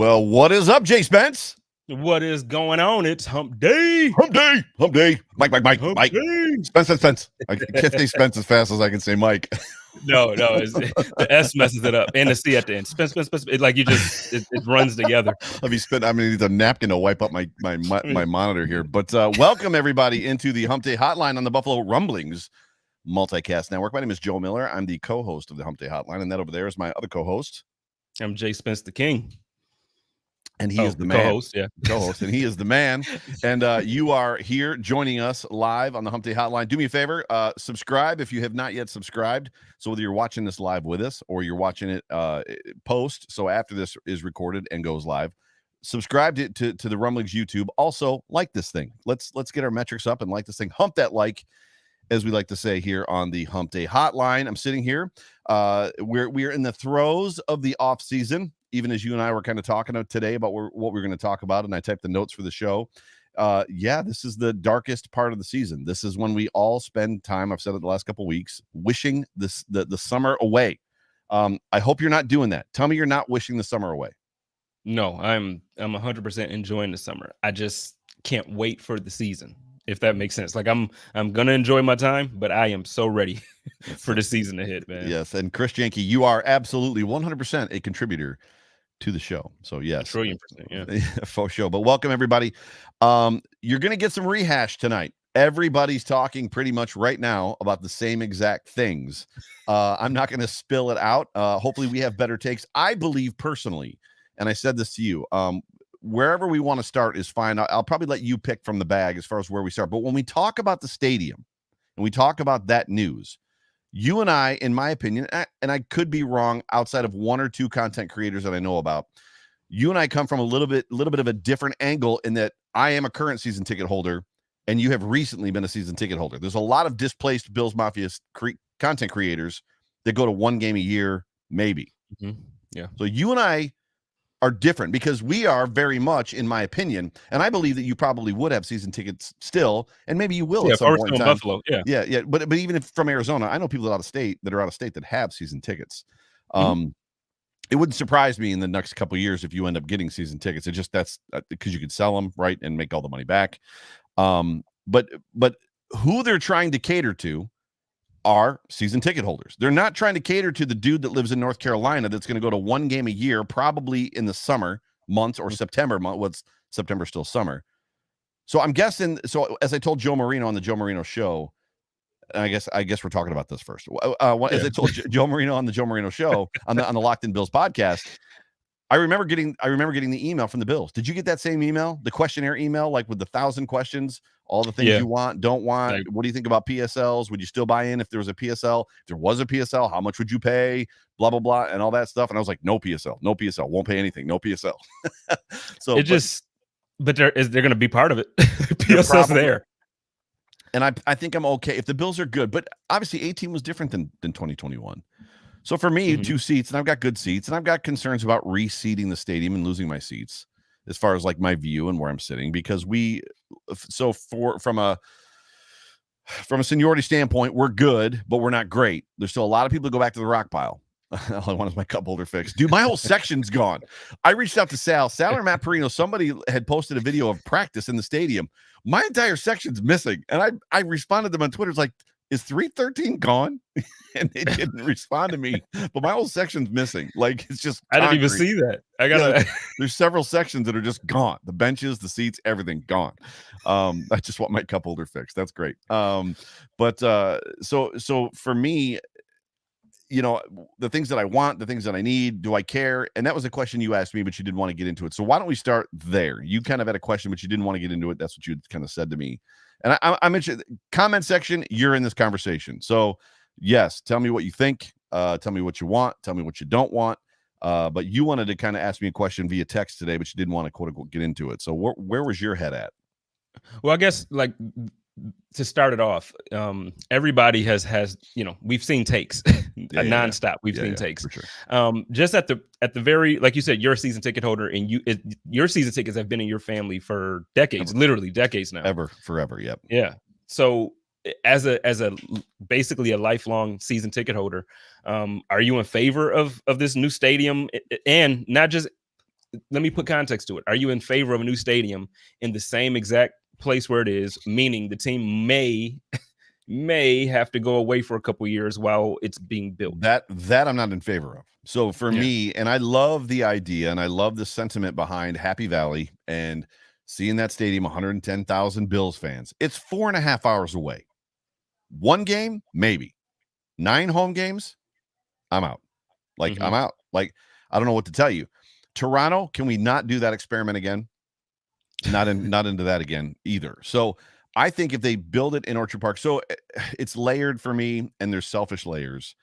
Well, what is up, Jay Spence? What is going on? It's Hump Day. Hump day, hump day. Mike, Hump Mike. Day. Spence. I can't say Spence as fast as I can say Mike. No, the S messes it up, and the C at the end. Spence. It, like it runs together. I'm gonna need a napkin to wipe up my monitor here. But welcome everybody into the Hump Day Hotline on the Buffalo Rumblings Multicast Network. My name is Joe Miller. I'm the co-host of the Hump Day Hotline, and that over there is my other co-host. I'm Jay Spence, the King. And he is the man. Co-host, yeah. Co-host, and he is the man. And you are here joining us live on the Hump Day Hotline. Do me a favor, subscribe if you have not yet subscribed. So whether you're watching this live with us or you're watching it post, so after this is recorded and goes live, subscribe to the Rumblings YouTube. Also, like this thing. Let's get our metrics up and like this thing. Hump that like, as we like to say here on the Hump Day Hotline. I'm sitting here. We're in the throes of the off season. Even as you and I were kind of talking today about what we're going to talk about, and I typed the notes for the show. This is the darkest part of the season. This is when we all spend time, I've said it the last couple of weeks, wishing the summer away. I hope you're not doing that. Tell me you're not wishing the summer away. No, I'm 100% enjoying the summer. I just can't wait for the season, if that makes sense. Like I'm gonna enjoy my time, but I am so ready for the season to hit, man. Yes, and Chris Janke, you are absolutely 100% a contributor to the show. So yes, 1,000,000%, yeah. For sure. But welcome everybody. You're gonna get some rehash tonight. Everybody's talking pretty much right now about the same exact things. I'm not gonna spill it out. Hopefully we have better takes. I believe personally, and I said this to you, wherever we want to start is fine. I'll probably let you pick from the bag as far as where we start. But when we talk about the stadium and we talk about that news, you and I, in my opinion, and I could be wrong outside of one or two content creators that I know about, you and I come from a little bit of a different angle in that I am a current season ticket holder and you have recently been a season ticket holder. There's a lot of displaced Bills Mafia content creators that go to one game a year, maybe. Mm-hmm. Yeah. So you and I are different because we are very much, in my opinion, and I believe that you probably would have season tickets still, and maybe you will at some point in time. Buffalo, yeah. But even if from Arizona, I know people that are out of state that have season tickets. It wouldn't surprise me in the next couple of years if you end up getting season tickets. It's just that's because you could sell them, right, and make all the money back. But who they're trying to cater to are season ticket holders. They're not trying to cater to the dude that lives in North Carolina that's going to go to one game a year, probably in the summer months or September month. What's September still summer? So I'm guessing. So as I told Joe Marino on the Joe Marino show, I guess we're talking about this first. As I told Joe Marino on the Joe Marino show on the Locked In Bills podcast, I remember getting the email from the Bills. Did you get that same email, the questionnaire email, like with the 1,000 questions? All the things you want, don't want. Like, what do you think about PSLs? Would you still buy in if there was a PSL? If there was a PSL, how much would you pay? Blah, blah, blah, and all that stuff. And I was like, no PSL, won't pay anything, no PSL. So but they're going to be part of it. PSL's there. And I think I'm okay if the Bills are good. But obviously 18 was different than 2021. So for me, 2 seats, and I've got good seats, and I've got concerns about reseating the stadium and losing my seats as far as like my view and where I'm sitting, because from a seniority standpoint, we're good, but we're not great. There's still a lot of people who go back to the rock pile. All I want is my cup holder fixed. Dude, my whole section's gone. I reached out to Sal or Matt Perino. Somebody had posted a video of practice in the stadium. My entire section's missing. And I responded to them on Twitter. It's like, is 313 gone? And they didn't respond to me, but my whole section's missing. Like, it's just concrete. I didn't even see that. There's several sections that are just gone. The benches, the seats, everything gone. I just want my cup holder fixed. That's great. So for me, you know, the things that I want, the things that I need, do I care? And that was a question you asked me, but you didn't want to get into it. So why don't we start there? You kind of had a question, but you didn't want to get into it. That's what you kind of said to me. And I mentioned comment section, you're in this conversation. So yes, tell me what you think. Tell me what you want. Tell me what you don't want. But you wanted to kind of ask me a question via text today, but you didn't want to quote unquote get into it. So where was your head at? Well, I guess like to start it off, everybody has we've seen takes nonstop. We've seen takes for sure. Just at the very, like you said, you're a season ticket holder, and your season tickets have been in your family for decades, literally decades now, forever. Yep. Yeah. So as a basically a lifelong season ticket holder, are you in favor of this new stadium, and not just let me put context to it. Are you in favor of a new stadium in the same exact place where it is, meaning the team may have to go away for a couple years while it's being built? That I'm not in favor of. So for me, and I love the idea and I love the sentiment behind Happy Valley and seeing that stadium, 110,000 Bills fans. It's 4.5 hours away. One game, maybe. 9 home games, I'm out. Like, I'm out. Like, I don't know what to tell you. Toronto, can we not do that experiment again? Not into that again either. So I think if they build it in Orchard Park, so it's layered for me, and there's selfish layers.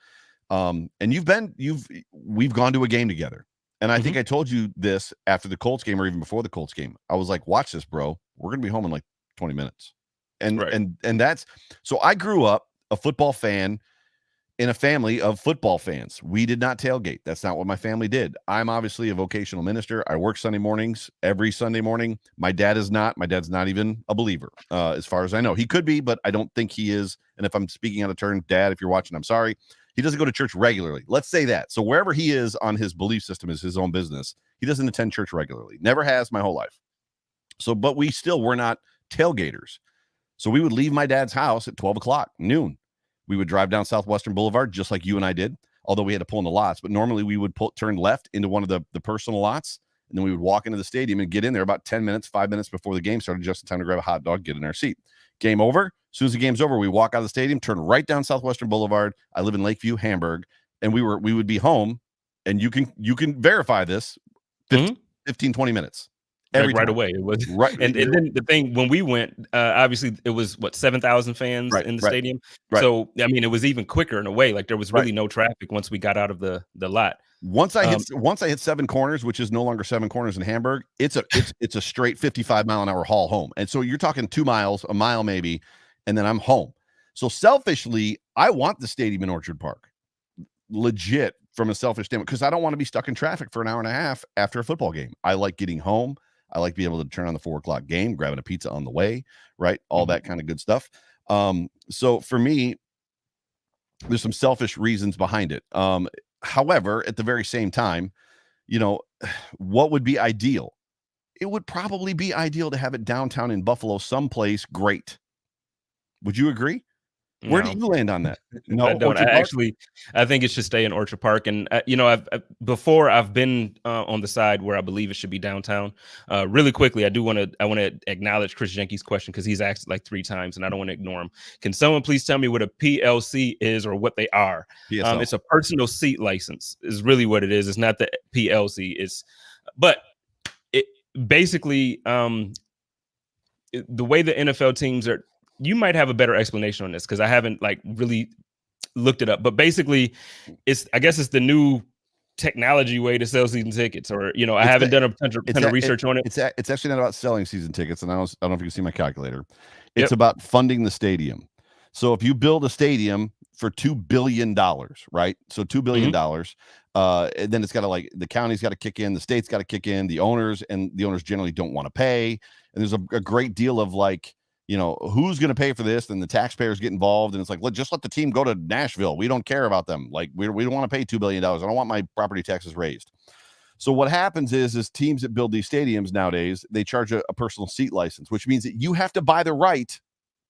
And we've gone to a game together. And I think I told you this after the Colts game or even before the Colts game. I was like, watch this, bro. We're going to be home in like 20 minutes. And that's, so I grew up a football fan in a family of football fans. We did not tailgate. That's not what my family did. I'm obviously a vocational minister. I work Sunday mornings, every Sunday morning. My dad is not. My dad's not even a believer, as far as I know. He could be, but I don't think he is. And if I'm speaking out of turn, Dad, if you're watching, I'm sorry. He doesn't go to church regularly. Let's say that. So wherever he is on his belief system is his own business. He doesn't attend church regularly. Never has my whole life. So, but we're not tailgaters. So we would leave my dad's house at 12 o'clock, noon. We would drive down Southwestern Boulevard just like you and I did, although we had to pull in the lots. But normally we would turn left into one of the personal lots, and then we would walk into the stadium and get in there about 10 minutes, 5 minutes before the game started, just in time to grab a hot dog, get in our seat. Game over. As soon as the game's over, we walk out of the stadium, turn right down Southwestern Boulevard. I live in Lakeview, Hamburg, and we would be home, and you can verify this, 15, 20 minutes. Right away. It was right. And then the thing, when we went, obviously it was 7,000 fans in the stadium. So I mean, it was even quicker in a way. Like there was really no traffic once we got out of the lot. Once I hit 7 corners, which is no longer 7 corners in Hamburg, it's a straight 55-mile-an-hour haul home. And so you're talking 2 miles, a mile maybe, and then I'm home. So selfishly, I want the stadium in Orchard Park. Legit, from a selfish standpoint, because I don't want to be stuck in traffic for an hour and a half after a football game. I like getting home. I like being able to turn on the 4 o'clock game, grabbing a pizza on the way, right? All that kind of good stuff. So for me, there's some selfish reasons behind it. However, at the very same time, what would be ideal? It would probably be ideal to have it downtown in Buffalo, someplace great. Would you agree? Where do you land on that? No, I don't. I think it should stay in Orchard Park. And I've been on the side where I believe it should be downtown. Really quickly, I want to acknowledge Chris Jenke's question, because he's asked like 3 times, and I don't want to ignore him. Can someone please tell me what a PLC is, or what they are? It's a personal seat license, is really what it is. It's not the PLC. But it basically, the way the NFL teams are. You might have a better explanation on this, because I haven't really looked it up. But basically, I guess it's the new technology way to sell season tickets, or I haven't done a ton of research on it. It's actually not about selling season tickets, and I don't know if you can see my calculator. It's about funding the stadium. So if you build a stadium for $2 billion, right? So $2 billion, and then it's got to the county's got to kick in, the state's got to kick in, the owners generally don't want to pay, and there's a great deal of who's going to pay for this? And the taxpayers get involved. And it's just let the team go to Nashville. We don't care about them. We don't want to pay $2 billion. I don't want my property taxes raised. So what happens is teams that build these stadiums nowadays, they charge a personal seat license, which means that you have to buy the right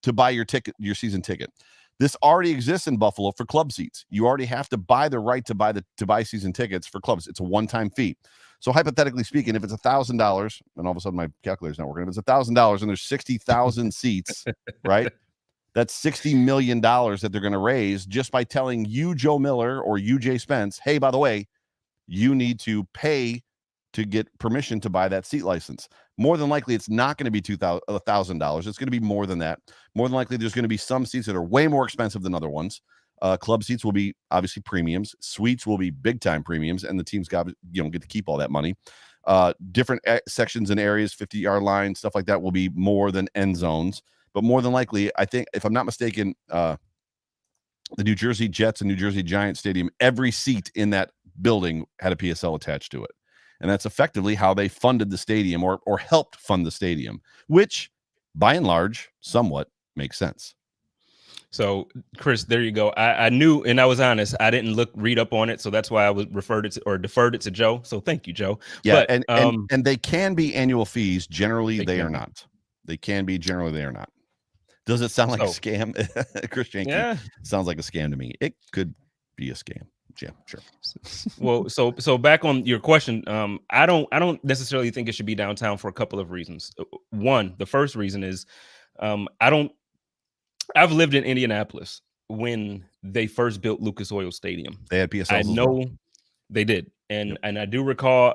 to buy your season ticket. This already exists in Buffalo for club seats. You already have to buy the right to buy season tickets for clubs. It's a one-time fee. So hypothetically speaking, if it's $1,000, and all of a sudden my calculator's not working, if it's $1,000 and there's 60,000 seats, right? That's $60 million that they're going to raise just by telling you, Joe Miller, or you, Jay Spence, hey, by the way, you need to pay to get permission to buy that seat license. More than likely, it's not going to be $1,000. It's going to be more than that. More than likely, there's going to be some seats that are way more expensive than other ones. Club seats will be obviously premiums. Suites will be big time premiums, and the teams get to keep all that money. Different sections and areas, 50-yard line, stuff like that, will be more than end zones. But more than likely, I think, if I'm not mistaken, the New Jersey Jets and New Jersey Giants stadium, every seat in that building had a PSL attached to it. And that's effectively how they funded the stadium, or helped fund the stadium, which by and large somewhat makes sense. So, Chris, there you go. I knew, and I was honest. I didn't read up on it, so that's why I was deferred it to Joe. So, thank you, Joe. Yeah, But and they can be annual fees. Generally, they are be. not. They can be. Generally, they are not. Does it sound like a So, scam? Chris Janke yeah. sounds like a scam to me. It could be a scam. Yeah, sure. Well, so back on your question, I don't necessarily think it should be downtown for a couple of reasons. One, the first reason is, I don't. I've lived in Indianapolis when they first built Lucas Oil Stadium. They had I PSLs as know well. they did, and Yep. and I do recall.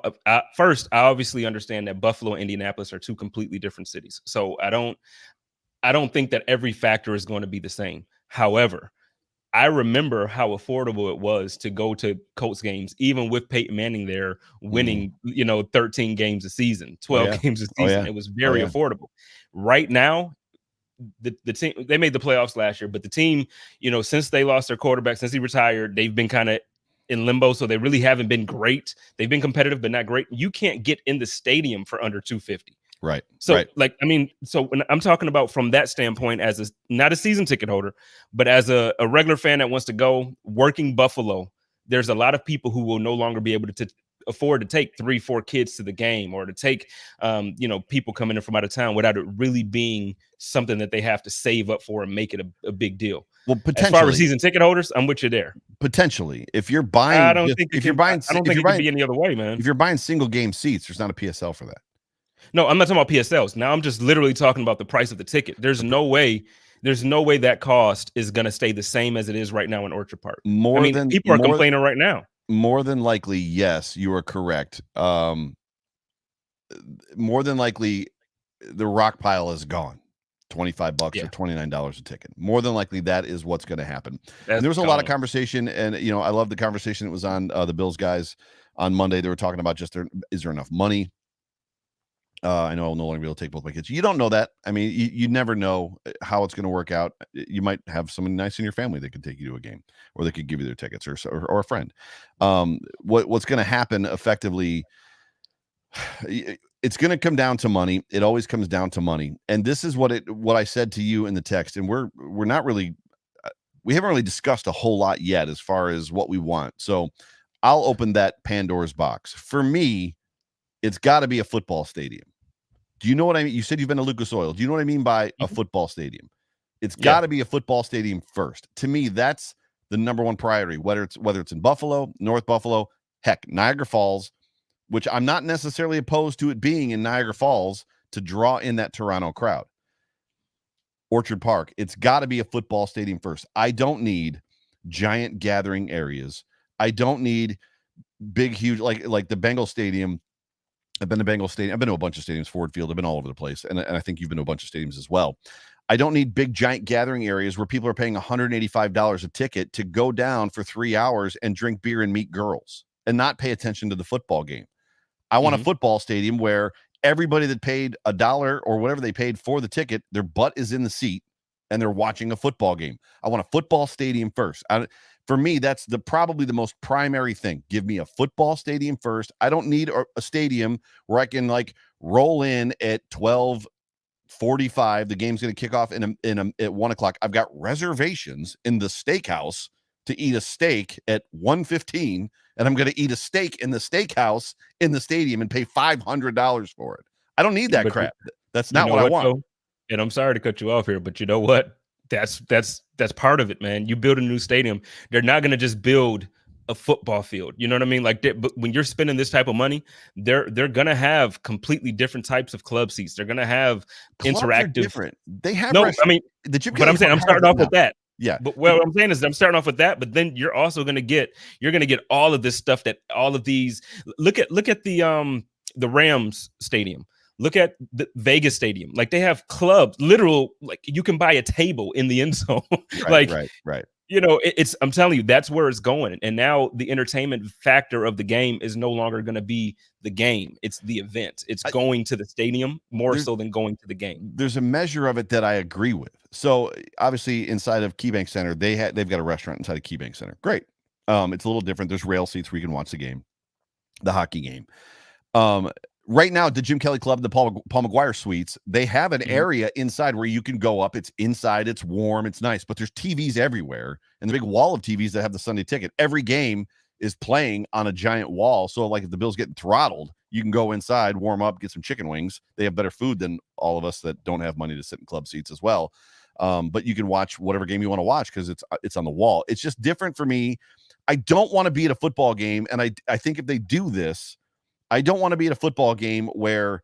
First, I obviously understand that Buffalo and Indianapolis are two completely different cities, so I don't think that every factor is going to be the same. However, I remember how affordable it was to go to Colts games, even with Peyton Manning there winning, 13 games a season, Oh 12 yeah. games a Oh season. yeah. It was Oh very yeah. affordable. Right now, the team, they made the playoffs last year, but the team, since they lost their quarterback, since he retired, they've been kind of in limbo. So they really haven't been great. They've been competitive, but not great. You can't get in the stadium for under 250. Right. So, right. So when I'm talking about from that standpoint, as not a season ticket holder, but as a regular fan that wants to go working Buffalo, there's a lot of people who will no longer be able to afford to take 3-4 kids to the game, or to take, people coming in from out of town without it really being something that they have to save up for and make it a big deal. Well, As far as potentially, season ticket holders, I'm with you there. Potentially, if you're buying, I don't think it can be any other way, man. If you're buying single game seats, there's not a PSL for that. No, I'm not talking about PSLs. Now I'm just literally talking about the price of the ticket. There's no way that cost is going to stay the same as it is right now in Orchard Park. People are complaining right now. More than likely, yes, you are correct. More than likely, the rock pile is gone. $25 or $29 a ticket. More than likely, that is what's going to happen. And there was a lot of conversation, and I love the conversation that was on the Bills guys on Monday. They were talking about is there enough money? I know I'll no longer be able to take both my kids. You don't know that. I mean, you never know how it's going to work out. You might have someone nice in your family that can take you to a game, or they could give you their tickets, or a friend. What's going to happen effectively? It's going to come down to money. It always comes down to money. And this is what I said to you in the text. And we're not really, we haven't really discussed a whole lot yet as far as what we want. So I'll open that Pandora's box. For me, it's got to be a football stadium. Do you know what I mean? You said you've been to Lucas Oil. Do you know what I mean by a football stadium? It's got to be a football stadium first. To me, that's the number one priority, whether it's in Buffalo, North Buffalo, heck, Niagara Falls, which I'm not necessarily opposed to it being in Niagara Falls to draw in that Toronto crowd. Orchard Park, it's got to be a football stadium first. I don't need giant gathering areas. I don't need big, huge, like the Bengal Stadium. I've been to Bengal Stadium. I've been to a bunch of stadiums, Ford Field. I've been all over the place. And I think you've been to a bunch of stadiums as well. I don't need big, giant gathering areas where people are paying $185 a ticket to go down for 3 hours and drink beer and meet girls and not pay attention to the football game. I want a football stadium where everybody that paid $1 or whatever they paid for the ticket, their butt is in the seat and they're watching a football game. I want a football stadium first. For me, that's probably the most primary thing. Give me a football stadium first. I don't need a stadium where I can roll in at 12:45. The game's going to kick off at 1:00. I've got reservations in the steakhouse to eat a steak at 1:15, and I'm going to eat a steak in the steakhouse in the stadium and pay $500 for it. I don't need that crap. That's not what I want. Though? And I'm sorry to cut you off here, but you know what? That's part of it, man. You build a new stadium. They're not going to just build a football field. You know what I mean? But when you're spending this type of money, they're going to have completely different types of club seats. They're going to have Clubs interactive. Are different. They have but I'm saying I'm starting off with that. Yeah. But what I'm saying is I'm starting off with that, but then you're also going to get all of this stuff that all of these look at the Rams stadium. Look at the Vegas stadium. They have clubs, literal, you can buy a table in the end zone. Right. I'm telling you, that's where it's going. And now the entertainment factor of the game is no longer going to be the game. It's the event. It's going to the stadium more so than going to the game. There's a measure of it that I agree with. So obviously inside of KeyBank Center, they've got a restaurant inside of KeyBank Center. Great. It's a little different. There's rail seats where you can watch the game, the hockey game. right now, the Jim Kelly Club, the Paul McGuire Suites, they have an area inside where you can go up. It's inside, it's warm, it's nice, but there's TVs everywhere, and the big wall of TVs that have the Sunday Ticket. Every game is playing on a giant wall. So, like, if the Bills getting throttled, you can go inside, warm up, get some chicken wings. They have better food than all of us that don't have money to sit in club seats as well. But you can watch whatever game you want to watch because it's on the wall. It's just different for me. I don't want to be at a football game, and I think if they do this, I don't want to be at a football game where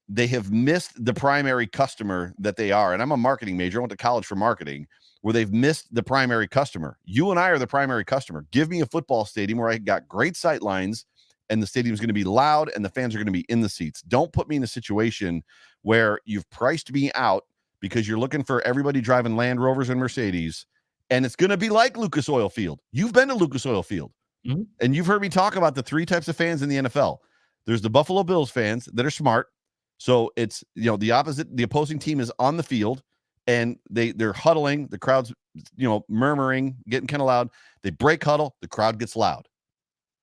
they have missed the primary customer that they are. And I'm a marketing major. I went to college for marketing, where they've missed the primary customer. You and I are the primary customer. Give me a football stadium where I got great sight lines and the stadium is going to be loud and the fans are going to be in the seats. Don't put me in a situation where you've priced me out because you're looking for everybody driving Land Rovers and Mercedes, and it's going to be like Lucas Oil Field. You've been to Lucas Oil Field. Mm-hmm. And you've heard me talk about the three types of fans in the NFL. There's the Buffalo Bills fans that are smart. So it's, the opposing team is on the field and they're huddling. The crowd's, murmuring, getting kind of loud. They break huddle. The crowd gets loud.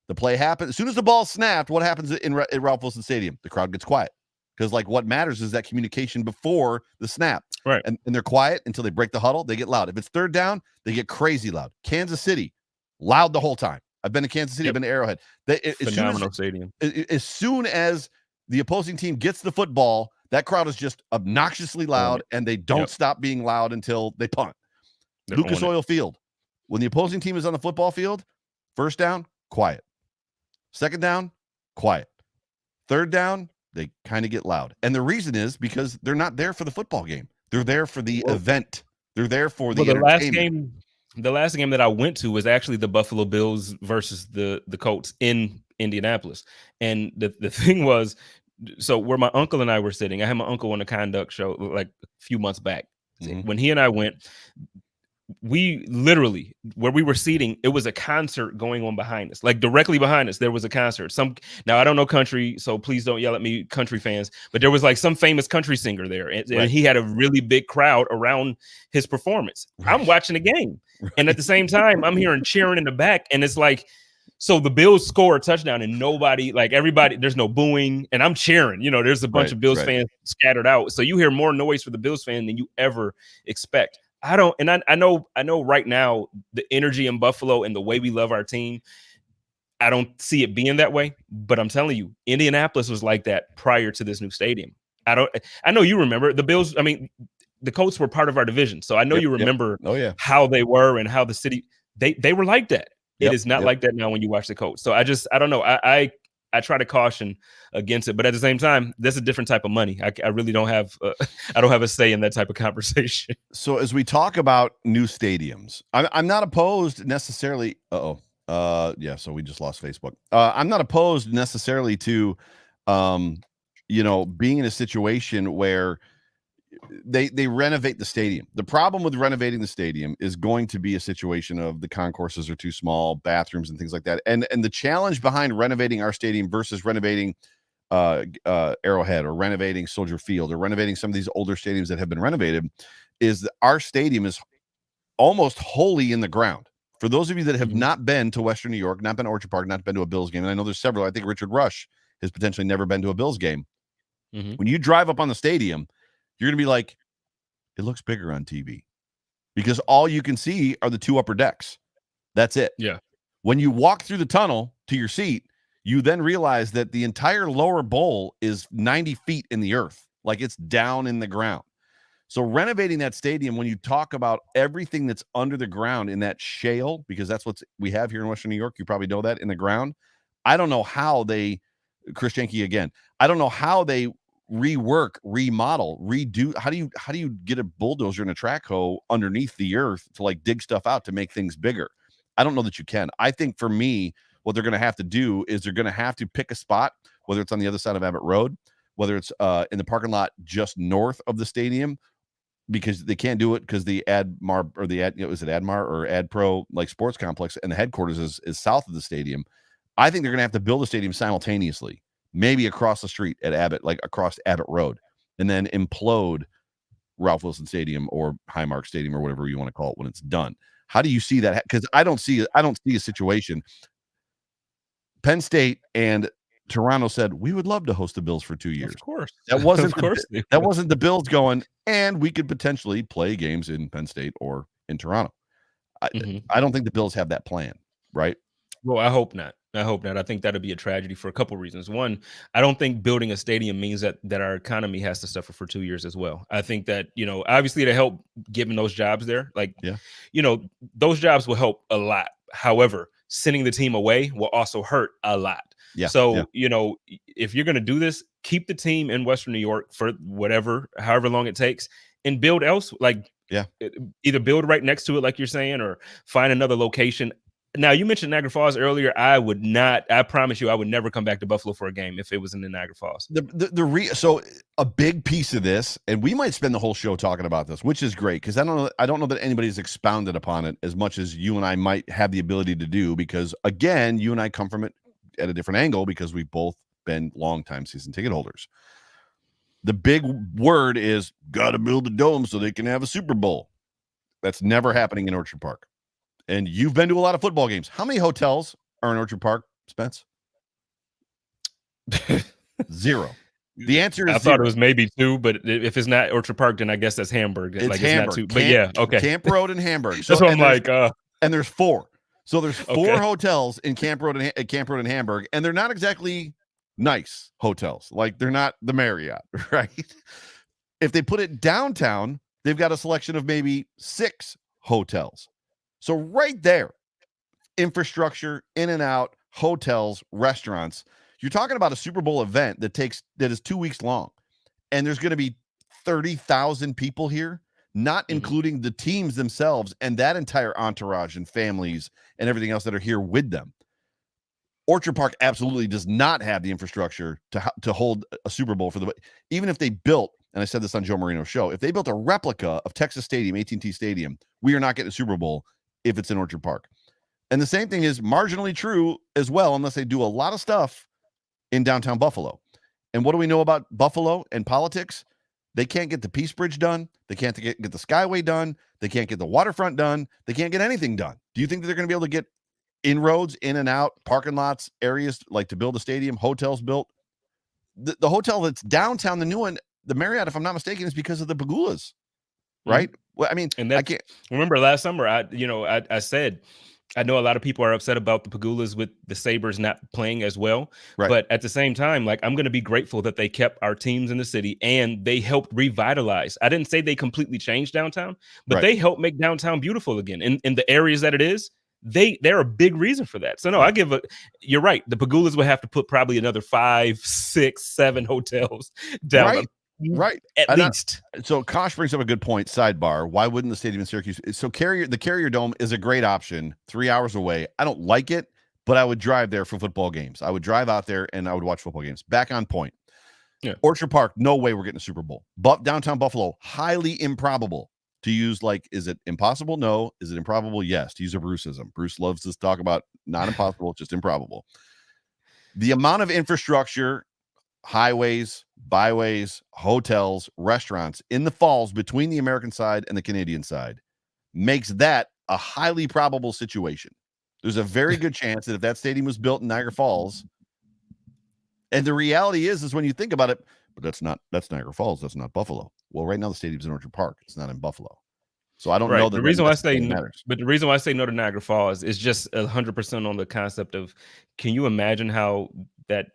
The play happens. As soon as the ball snapped, what happens at Ralph Wilson Stadium? The crowd gets quiet. Because, what matters is that communication before the snap. Right. And they're quiet until they break the huddle. They get loud. If it's third down, they get crazy loud. Kansas City, loud the whole time. I've been to Kansas City. I've been to Arrowhead. Phenomenal stadium. As soon as the opposing team gets the football, that crowd is just obnoxiously loud, and they don't stop being loud until they punt. Lucas Oil Field. When the opposing team is on the football field, first down, quiet. Second down, quiet. Third down, they kind of get loud. And the reason is because they're not there for the football game. They're there for the event. They're there for the entertainment. The last game that I went to was actually the Buffalo Bills versus the Colts in Indianapolis. And the thing was, so where my uncle and I were sitting, I had my uncle on a conduct show like a few months back. Mm-hmm. When he and I went, we literally, where we were seating, it was a concert going on behind us. Like directly behind us, there was a concert. Now I don't know country, so please don't yell at me, country fans, but there was like some famous country singer there. And he had a really big crowd around his performance. Right. I'm watching the game. Right. And at the same time, I'm hearing cheering in the back. And it's like, so the Bills score a touchdown and nobody, everybody, there's no booing and I'm cheering, there's a bunch of Bills fans scattered out. So you hear more noise for the Bills fan than you ever expect. I know right now the energy in Buffalo and the way we love our team, I don't see it being that way, but I'm telling you, Indianapolis was like that prior to this new stadium. I know you remember the Bills. I mean, the Colts were part of our division. So I know you remember how they were and how the city, they were like that. It is not like that now when you watch the Colts. So I don't know. I try to caution against it, but at the same time, that's a different type of money. I really don't have I don't have a say in that type of conversation. So as we talk about new stadiums, I'm not opposed necessarily. So we just lost Facebook. I'm not opposed necessarily to, being in a situation where they renovate the stadium. The problem with renovating the stadium is going to be a situation of the concourses are too small, bathrooms and things like that. And the challenge behind renovating our stadium versus renovating Arrowhead or renovating Soldier Field or renovating some of these older stadiums that have been renovated is that our stadium is almost wholly in the ground. For those of you that have not been to Western New York, not been to Orchard Park, not been to a Bills game, and I know there's several, I think Richard Rush has potentially never been to a Bills game. When you drive up on the stadium, you're going to be like, it looks bigger on TV because all you can see are the two upper decks. That's it. Yeah. When you walk through the tunnel to your seat, you then realize that the entire lower bowl is 90 feet in the earth. Like it's down in the ground. So renovating that stadium, when you talk about everything that's under the ground in that shale, because that's what we have here in Western New York, you probably know that in the ground. I don't know how Chris Jenke again, I don't know how they rework, remodel, redo. How do you get a bulldozer and a track hoe underneath the earth to dig stuff out to make things bigger? I don't know that you can. I think for me, what they're going to have to do is they're going to have to pick a spot, whether it's on the other side of Abbott Road, whether it's in the parking lot just north of the stadium, because they can't do it because the Admar or is it Admar or AdPro sports complex and the headquarters is south of the stadium. I think they're going to have to build a stadium simultaneously. Maybe across the street at Abbott, across Abbott Road, and then implode Ralph Wilson Stadium or Highmark Stadium or whatever you want to call it when it's done. How do you see that? Because I don't see a situation. Penn State and Toronto said, we would love to host the Bills for 2 years. Of course. That wasn't Of course that wasn't the Bills going, and we could potentially play games in Penn State or in Toronto. I don't think the Bills have that plan, right? Well, I hope not. I think that'd be a tragedy for a couple reasons. One, I don't think building a stadium means that our economy has to suffer for 2 years as well. I think that, obviously to help giving those jobs there, like, those jobs will help a lot. However, sending the team away will also hurt a lot. Yeah. So, if you're going to do this, keep the team in Western New York for however long it takes, and build else. Like, either build right next to it, like you're saying, or find another location. Now, you mentioned Niagara Falls earlier. I promise you, I would never come back to Buffalo for a game if it was in the Niagara Falls. So a big piece of this, and we might spend the whole show talking about this, which is great, because I don't know that anybody's expounded upon it as much as you and I might have the ability to do, because again, you and I come from it at a different angle because we've both been longtime season ticket holders. The big word is got to build a dome so they can have a Super Bowl. That's never happening in Orchard Park. And you've been to a lot of football games. How many hotels are in Orchard Park, Spence? 0. The answer is I thought it was maybe 2, but if it's not Orchard Park, then I guess that's Hamburg. It's like Hamburg. It's not 2. But yeah, okay. Camp Road and Hamburg. So, that's what I'm like. And there's 4. So there's 4 hotels in Camp Road and Hamburg, and they're not exactly nice hotels. Like, they're not the Marriott, right? If they put it downtown, they've got a selection of maybe 6 hotels. So right there, infrastructure, in and out, hotels, restaurants. You're talking about a Super Bowl event that is 2 weeks long, and there's going to be 30,000 people here, not including the teams themselves and that entire entourage and families and everything else that are here with them. Orchard Park absolutely does not have the infrastructure to hold a Super Bowl even if they built, and I said this on Joe Marino's show, if they built a replica of Texas Stadium, AT&T Stadium, we are not getting a Super Bowl if it's in Orchard Park. And the same thing is marginally true as well, unless they do a lot of stuff in downtown Buffalo. And what do we know about Buffalo and politics? They can't get the Peace Bridge done. They can't get the Skyway done. They can't get the waterfront done. They can't get anything done. Do you think that they're going to be able to get inroads, in and out, parking lots, areas like to build a stadium, hotels built? The hotel that's downtown, the new one, the Marriott, if I'm not mistaken, is because of the Pagulas, right? Well, I mean, and I can't remember last summer. I said I know a lot of people are upset about the Pagulas with the Sabres not playing as well, right. But at the same time, like, I'm going to be grateful that they kept our teams in the city and they helped revitalize. I didn't say they completely changed downtown, but they helped make downtown beautiful again in the areas that it is. They're a big reason for that. So no, you're right. The Pagulas would have to put probably another 5, 6, 7 hotels down. Right. At least. So Kosh brings up a good point. Sidebar. Why wouldn't the stadium in Syracuse? So the Carrier Dome is a great option, 3 hours away. I don't like it, but I would drive there for football games. I would drive out there and I would watch football games. Back on point. Yeah. Orchard Park, no way we're getting a Super Bowl. But downtown Buffalo, highly improbable. To use, like, is it impossible? No. Is it improbable? Yes. To use a Bruceism. Bruce loves to talk about not impossible, just improbable. The amount of infrastructure, highways, byways, hotels, restaurants in the falls between the American side and the Canadian side makes that a highly probable situation. There's a very good chance that if that stadium was built in Niagara Falls, and the reality is when you think about it, but that's Niagara Falls, that's not Buffalo. Well, right now the stadium's in Orchard Park. It's not in Buffalo. So I don't know that the reason why I say matters. But the reason why I say no to Niagara Falls is just 100% on the concept of, can you imagine how that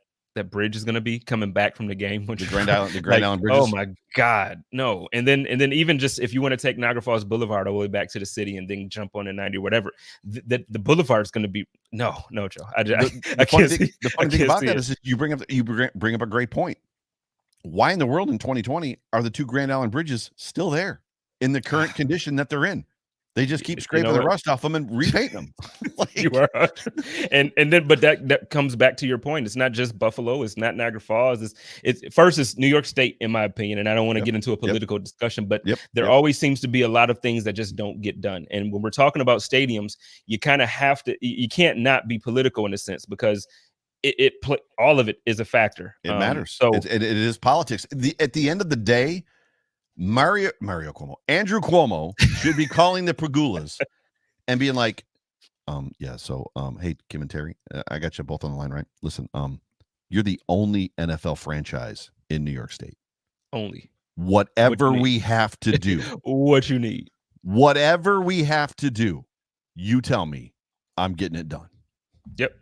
bridge is going to be coming back from the game? The Grand Island bridges. Oh my God, no! And then even just if you want to take Niagara Falls Boulevard all the way back to the city and then jump on the 90 or whatever, the boulevard is going to be no, Joe. The funny thing about that is you bring up a great point. Why in the world in 2020 are the 2 Grand Island bridges still there in the current condition that they're in? They just keep scraping the rust off them and repaint them. You are. And then, but that comes back to your point. It's not just Buffalo. It's not Niagara Falls. It's New York State, in my opinion. And I don't want to get into a political discussion, but there always seems to be a lot of things that just don't get done. And when we're talking about stadiums, you kind of have to, you can't not be political in a sense, because all of it is a factor. It matters. So it is politics. At the end of the day, Andrew Cuomo should be calling the Pagulas and being like, hey, Kim and Terry, I got you both on the line, right? Listen, You're the only NFL franchise in New York State. Only. Whatever we have to do. What you need. Whatever we have to do, you tell me. I'm getting it done. Yep.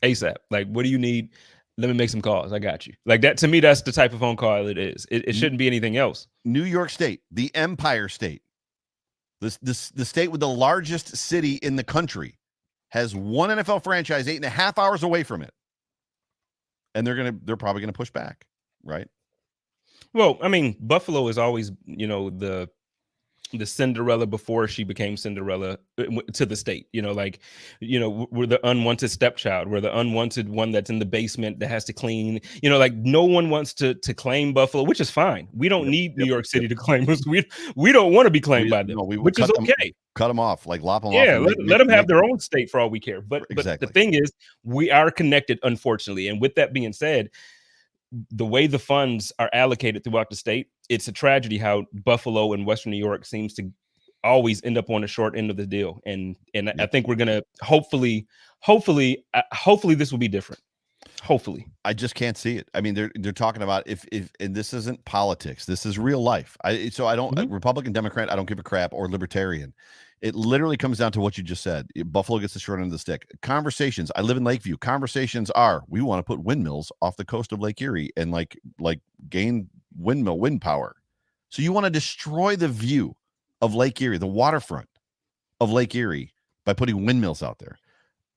ASAP. Like, what do you need? Let me make some calls. I got you. Like that, to me, that's the type of phone call it is. It shouldn't be anything else. New York State, the Empire State, the state with the largest city in the country, has one NFL franchise 8.5 hours away from it. And they're probably gonna push back, right? Well, I mean, Buffalo is always, the Cinderella before she became Cinderella to the state. We're the unwanted stepchild. We're the unwanted one that's in the basement that has to clean. Like no one wants to claim Buffalo, which is fine. We don't need New York City to claim us. We don't want to be claimed by them, which is okay. Cut them off, like lop them off. Yeah, let them have their own state for all we care. But exactly. The thing is, we are connected, unfortunately. And with that being said, the way the funds are allocated throughout the state, it's a tragedy how Buffalo and Western New York seems to always end up on the short end of the deal. And I think we're gonna hopefully this will be different. Hopefully. I just can't see it. I mean, they're talking about if and this isn't politics. This is real life. I don't Republican, Democrat, I don't give a crap, or libertarian. It literally comes down to what you just said. Buffalo gets the short end of the stick. Conversations. I live in Lakeview. Conversations are, we want to put windmills off the coast of Lake Erie and like gain wind power. So you want to destroy the view of Lake Erie, the waterfront of Lake Erie, by putting windmills out there.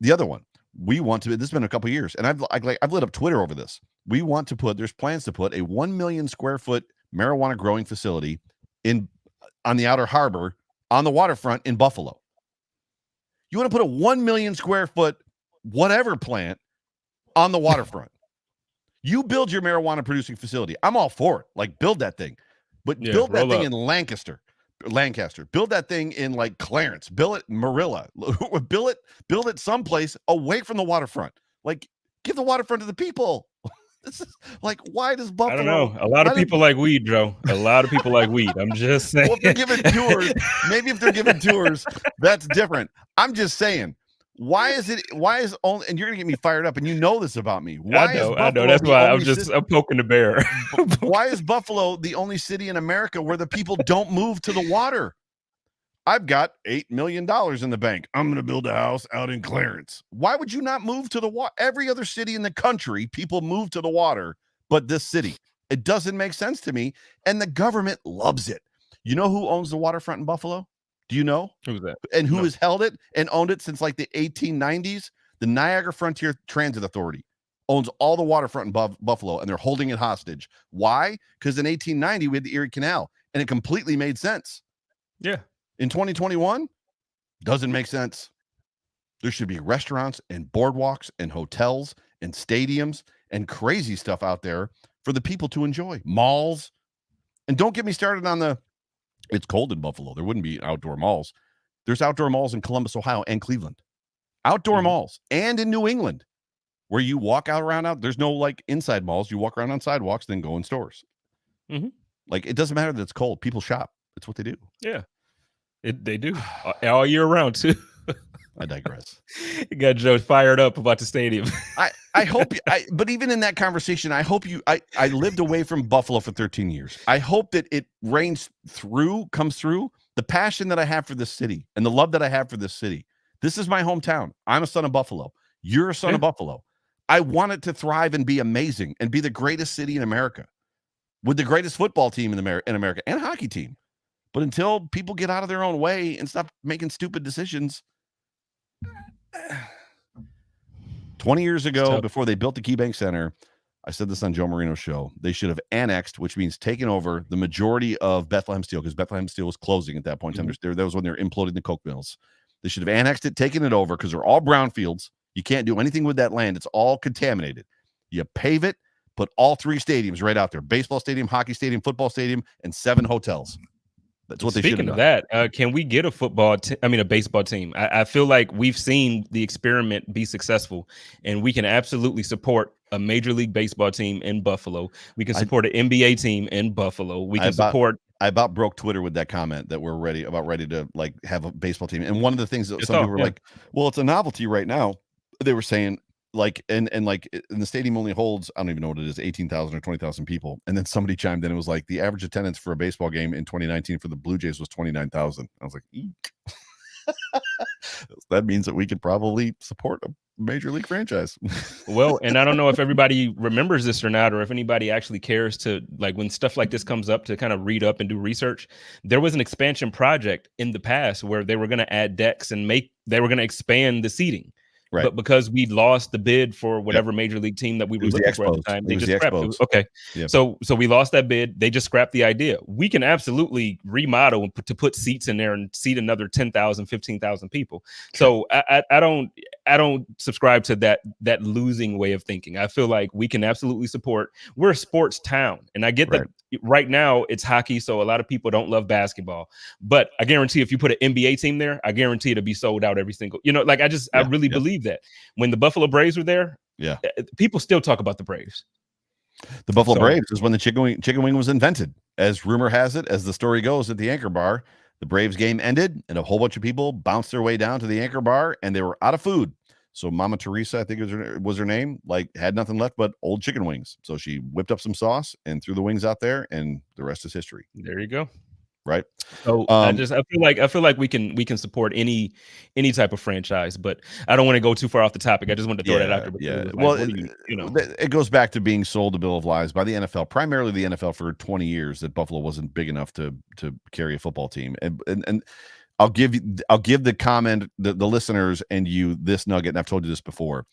The other one, we want to. This has been a couple of years, and I've lit up Twitter over this. We want to put. There's plans to put a 1 million square foot marijuana growing facility on the outer harbor on the waterfront in Buffalo. You want to put a 1 million square foot whatever plant on the waterfront. You build your marijuana producing facility. I'm all for it. Like, build that thing, but build that thing in Lancaster. Build that thing in like Clarence. Build it Marilla. Build it someplace away from the waterfront. Like, give the waterfront to the people. This is like, why does Buffalo? I don't know. A lot of people like weed, Joe. A lot of people like weed. I'm just saying. Well, if they're giving tours, maybe if they're giving tours, that's different. I'm just saying. Why is only, and you're gonna get me fired up, and you know this about me. I know. That's why I'm poking the bear. Why is Buffalo the only city in America where the people don't move to the water? I've got $8 million in the bank. I'm going to build a house out in Clarence. Why would you not move to the water? Every other city in the country, people move to the water, but this city. It doesn't make sense to me, and the government loves it. You know who owns the waterfront in Buffalo? Do you know? Who's that? And who has held it and owned it since like the 1890s? The Niagara Frontier Transit Authority owns all the waterfront in Buffalo, and they're holding it hostage. Why? Because in 1890, we had the Erie Canal, and it completely made sense. Yeah. In 2021, doesn't make sense. There should be restaurants and boardwalks and hotels and stadiums and crazy stuff out there for the people to enjoy. Malls. And don't get me started on it's cold in Buffalo. There wouldn't be outdoor malls. There's outdoor malls in Columbus, Ohio, and Cleveland. Outdoor malls. And in New England, where you walk out. There's no like inside malls. You walk around on sidewalks, then go in stores. Like, it doesn't matter that it's cold. People shop. It's what they do. Yeah. They do all year round too. I digress. You got Joe fired up about the stadium. I hope but even in that conversation, I hope I lived away from Buffalo for 13 years. I hope that it comes through the passion that I have for this city and the love that I have for this city. This is my hometown. I'm a son of Buffalo. You're a son of Buffalo. I want it to thrive and be amazing and be the greatest city in America with the greatest football team in America and hockey team. But until people get out of their own way and stop making stupid decisions. 20 years ago, before they built the KeyBank Center, I said this on Joe Marino's show, they should have annexed, which means taken over the majority of Bethlehem Steel, because Bethlehem Steel was closing at that point. That was when they were imploding the coke mills. They should have annexed it, taken it over, because they're all brownfields. You can't do anything with that land. It's all contaminated. You pave it, put all 3 stadiums right out there. Baseball stadium, hockey stadium, football stadium, and 7 hotels. That's what they should have done. Speaking of that, can we get a baseball team? I feel like we've seen the experiment be successful, and we can absolutely support a Major League Baseball team in Buffalo. We can support an NBA team in Buffalo. We can support. I about broke Twitter with that comment that we're ready to like have a baseball team. And one of the things that some people were like, well, it's a novelty right now. They were saying like, and the stadium only holds, I don't even know what it is, 18,000 or 20,000 people. And then somebody chimed in. It was like the average attendance for a baseball game in 2019 for the Blue Jays was 29,000. I was like, eek. That means that we could probably support a major league franchise. Well, and I don't know if everybody remembers this or not, or if anybody actually cares to, like, when stuff like this comes up, to kind of read up and do research. There was an expansion project in the past where they were going to add decks and they were going to expand the seating. Right. But because we lost the bid for whatever major league team that we were looking for at the time, they just scrapped it. Okay. Yep. So we lost that bid. They just scrapped the idea. We can absolutely remodel to put seats in there and seat another 10,000, 15,000 people. So I don't subscribe to that losing way of thinking. I feel like we can absolutely support. We're a sports town. And I get that right now it's hockey, so a lot of people don't love basketball. But I guarantee if you put an NBA team there, I guarantee it'll be sold out every single, like I really believe that. When the Buffalo Braves were there, people still talk about the Braves. The Buffalo Braves is when the chicken wing was invented. As rumor has it, as the story goes, at the Anchor Bar, the Braves game ended and a whole bunch of people bounced their way down to the Anchor Bar and they were out of food. So Mama Teresa, I think was her name, like had nothing left but old chicken wings. So she whipped up some sauce and threw the wings out there, and the rest is history. There you go. Right. So I feel like we can support any type of franchise, but I don't want to go too far off the topic. I just wanted to throw that out there. Yeah. Well, it goes back to being sold a bill of lies by the NFL, primarily the NFL, for 20 years that Buffalo wasn't big enough to carry a football team. And I'll give the comment, the listeners and you this nugget, and I've told you this before.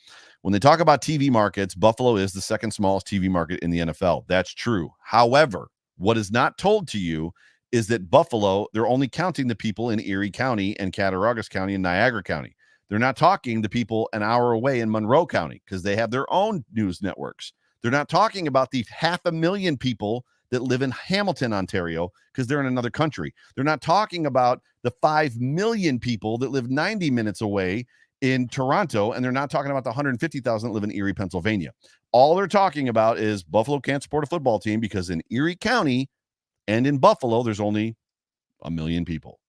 When they talk about TV markets, Buffalo is the second smallest TV market in the NFL. That's true. However, what is not told to you is that Buffalo, they're only counting the people in Erie County and Cattaraugus County and Niagara County. They're not talking the people an hour away in Monroe County because they have their own news networks. They're not talking about the 500,000 people that live in Hamilton, Ontario, because they're in another country. They're not talking about the 5 million people that live 90 minutes away in Toronto, and they're not talking about the 150,000 that live in Erie, Pennsylvania. All they're talking about is Buffalo can't support a football team because in Erie County and in Buffalo, there's only 1 million people.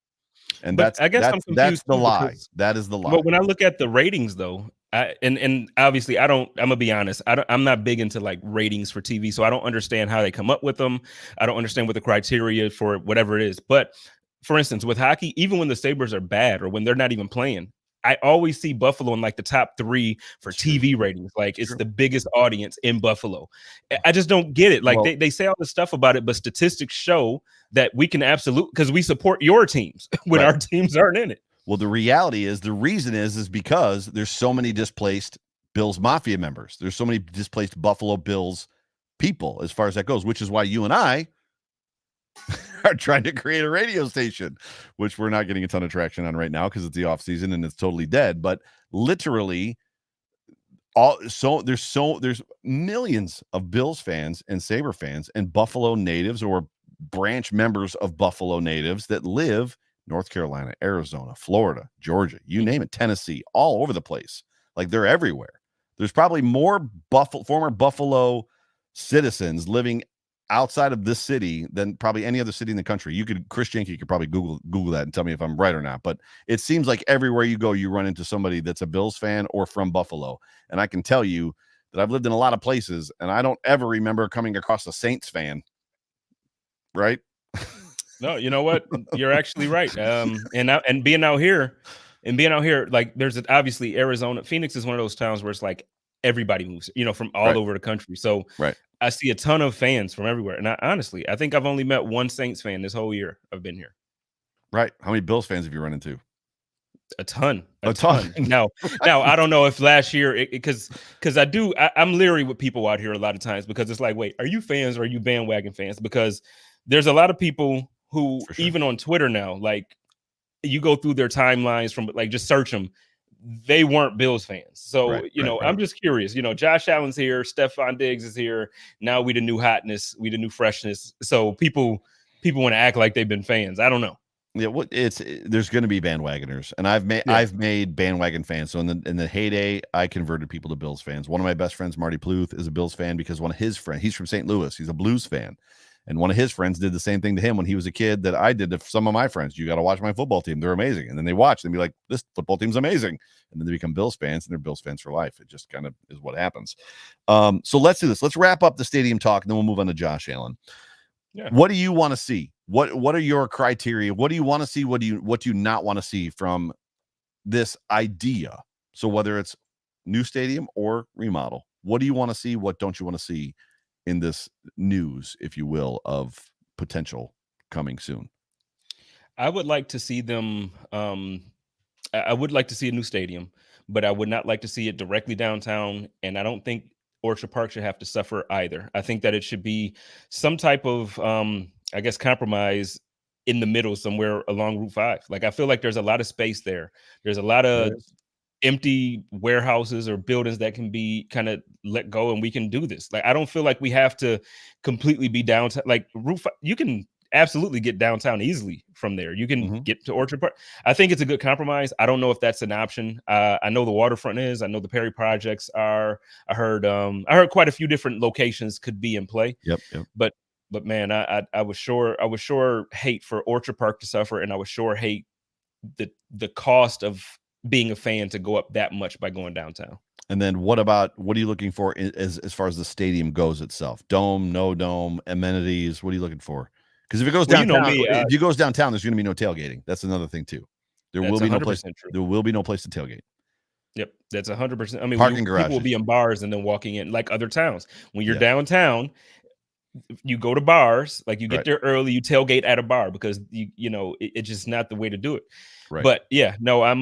And that's the lie. That is the lie. But when I look at the ratings, though, and obviously I'm gonna be honest, I'm not big into like ratings for TV, so I don't understand how they come up with them. I don't understand what the criteria for whatever it is. But for instance, with hockey, even when the Sabres are bad or when they're not even playing, I always see Buffalo in like the top 3 for TV ratings. Like it's the biggest audience in Buffalo. I just don't get it. Like they say all this stuff about it, but statistics show that we can absolutely, because we support your teams when our teams aren't in it. Well, the reality is, the reason is because there's so many displaced Bills Mafia members. There's so many displaced Buffalo Bills people as far as that goes, which is why you and I are trying to create a radio station, which we're not getting a ton of traction on right now because it's the off season and it's totally dead. But literally, there's millions of Bills fans and Sabre fans and Buffalo natives or branch members of Buffalo natives that live North Carolina, Arizona, Florida, Georgia, you name it, Tennessee, all over the place. Like they're everywhere. There's probably more former Buffalo citizens living outside of this city than probably any other city in the country. Chris Jenke could probably Google that and tell me if I'm right or not. But it seems like everywhere you go, you run into somebody that's a Bills fan or from Buffalo. And I can tell you that I've lived in a lot of places, and I don't ever remember coming across a Saints fan. Right? No, you know what? You're actually right. And being out here, like there's obviously Arizona, Phoenix is one of those towns where it's like everybody moves, from all over the country. So I see a ton of fans from everywhere. And I think I've only met one Saints fan this whole year I've been here. Right. How many Bills fans have you run into? A ton. Now I don't know if last year, because I'm leery with people out here a lot of times because it's like, wait, are you fans or are you bandwagon fans? Because there's a lot of people who even on Twitter now, like you go through their timelines from like just search them, they weren't Bills fans. So I'm just curious. Josh Allen's here, Stephon Diggs is here. Now we the new hotness, we the new freshness. So people want to act like they've been fans. I don't know. Yeah, there's going to be bandwagoners, and I've made bandwagon fans. So in the heyday, I converted people to Bills fans. One of my best friends, Marty Pluth, is a Bills fan because one of his friends, he's from St. Louis, he's a Blues fan. And one of his friends did the same thing to him when he was a kid that I did to some of my friends. You got to watch my football team. They're amazing. And then they watch and be like, this football team's amazing. And then they become Bills fans, and they're Bills fans for life. It just kind of is what happens. So let's do this. Let's wrap up the stadium talk, and then we'll move on to Josh Allen. Yeah. What do you want to see? What are your criteria? What do you want to see? What do you not want to see from this idea? So whether it's new stadium or remodel, what do you want to see? What don't you want to see in this news, if you will, of potential coming soon? I would like to see them. I would like to see a new stadium, but I would not like to see it directly downtown. And I don't think Orchard Park should have to suffer either. I think that it should be some type of, I guess, compromise in the middle somewhere along Route 5. Like, I feel like there's a lot of space there. There's a lot of empty warehouses or buildings that can be kind of let go, and we can do this. Like, I don't feel like we have to completely be downtown. Like, Route 5, you can absolutely get downtown easily from there. You can get to Orchard Park. I think it's a good compromise. I don't know if that's an option. I know the waterfront is. I know the Perry projects are. I heard quite a few different locations could be in play. Yep. But man, I would sure hate for Orchard Park to suffer, and I would sure hate the cost of being a fan to go up that much by going downtown. And then what are you looking for as far as the stadium goes itself? Dome, no dome, amenities? What are you looking for? Because if it goes downtown, if you goes downtown, there's going to be no tailgating. That's another thing too. There will be no place. True. There will be no place to tailgate. Yep, that's 100%. I mean, parking garages. People will be in bars and then walking in like other towns. When you're downtown, you go to bars, like you get there early, you tailgate at a bar because it's just not the way to do it. Right. But yeah, no, I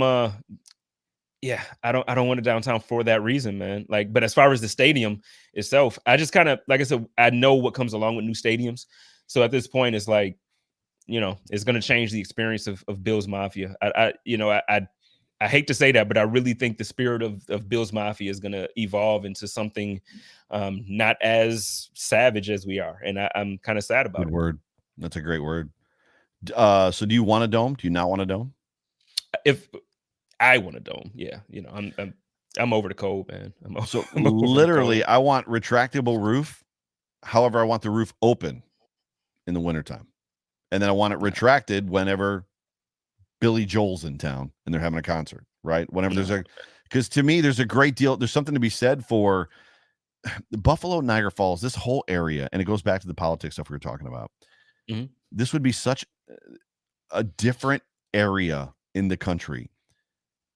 don't want it downtown for that reason, man. Like, but as far as the stadium itself, I just kind of, like I said, I know what comes along with new stadiums. So at this point, it's like, it's going to change the experience of Bills Mafia. I hate to say that, but I really think the spirit of Bills Mafia is going to evolve into something not as savage as we are. And I'm kind of sad about it. Good word. That's a great word. So do you want a dome? Do you not want a dome? If I want a dome, yeah. I'm over the cold, man. Literally, I want retractable roof. However, I want the roof open in the wintertime. And then I want it retracted whenever Billy Joel's in town and they're having a concert, right? Whenever because to me, there's something to be said for Buffalo, Niagara Falls, this whole area. And it goes back to the politics stuff we were talking about. Mm-hmm. This would be such a different area in the country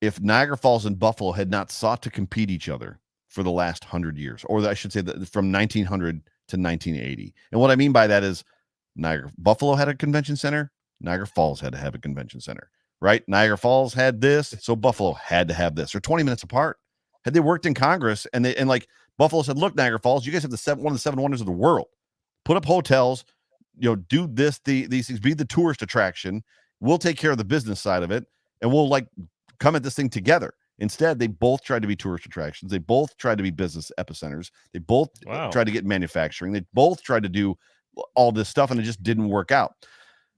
if Niagara Falls and Buffalo had not sought to compete each other for the last 100 years, or I should say that from 1900 to 1980. And what I mean by that is Buffalo had a convention center. Niagara Falls had to have a convention center, right? Niagara Falls had this, so Buffalo had to have this. They're 20 minutes apart. Had they worked in Congress and like Buffalo said, look, Niagara Falls, you guys have one of the 7 wonders of the world. Put up hotels, do this, these things, be the tourist attraction. We'll take care of the business side of it, and we'll like come at this thing together. Instead, they both tried to be tourist attractions. They both tried to be business epicenters. They both tried to get manufacturing. They both tried to do all this stuff, and it just didn't work out.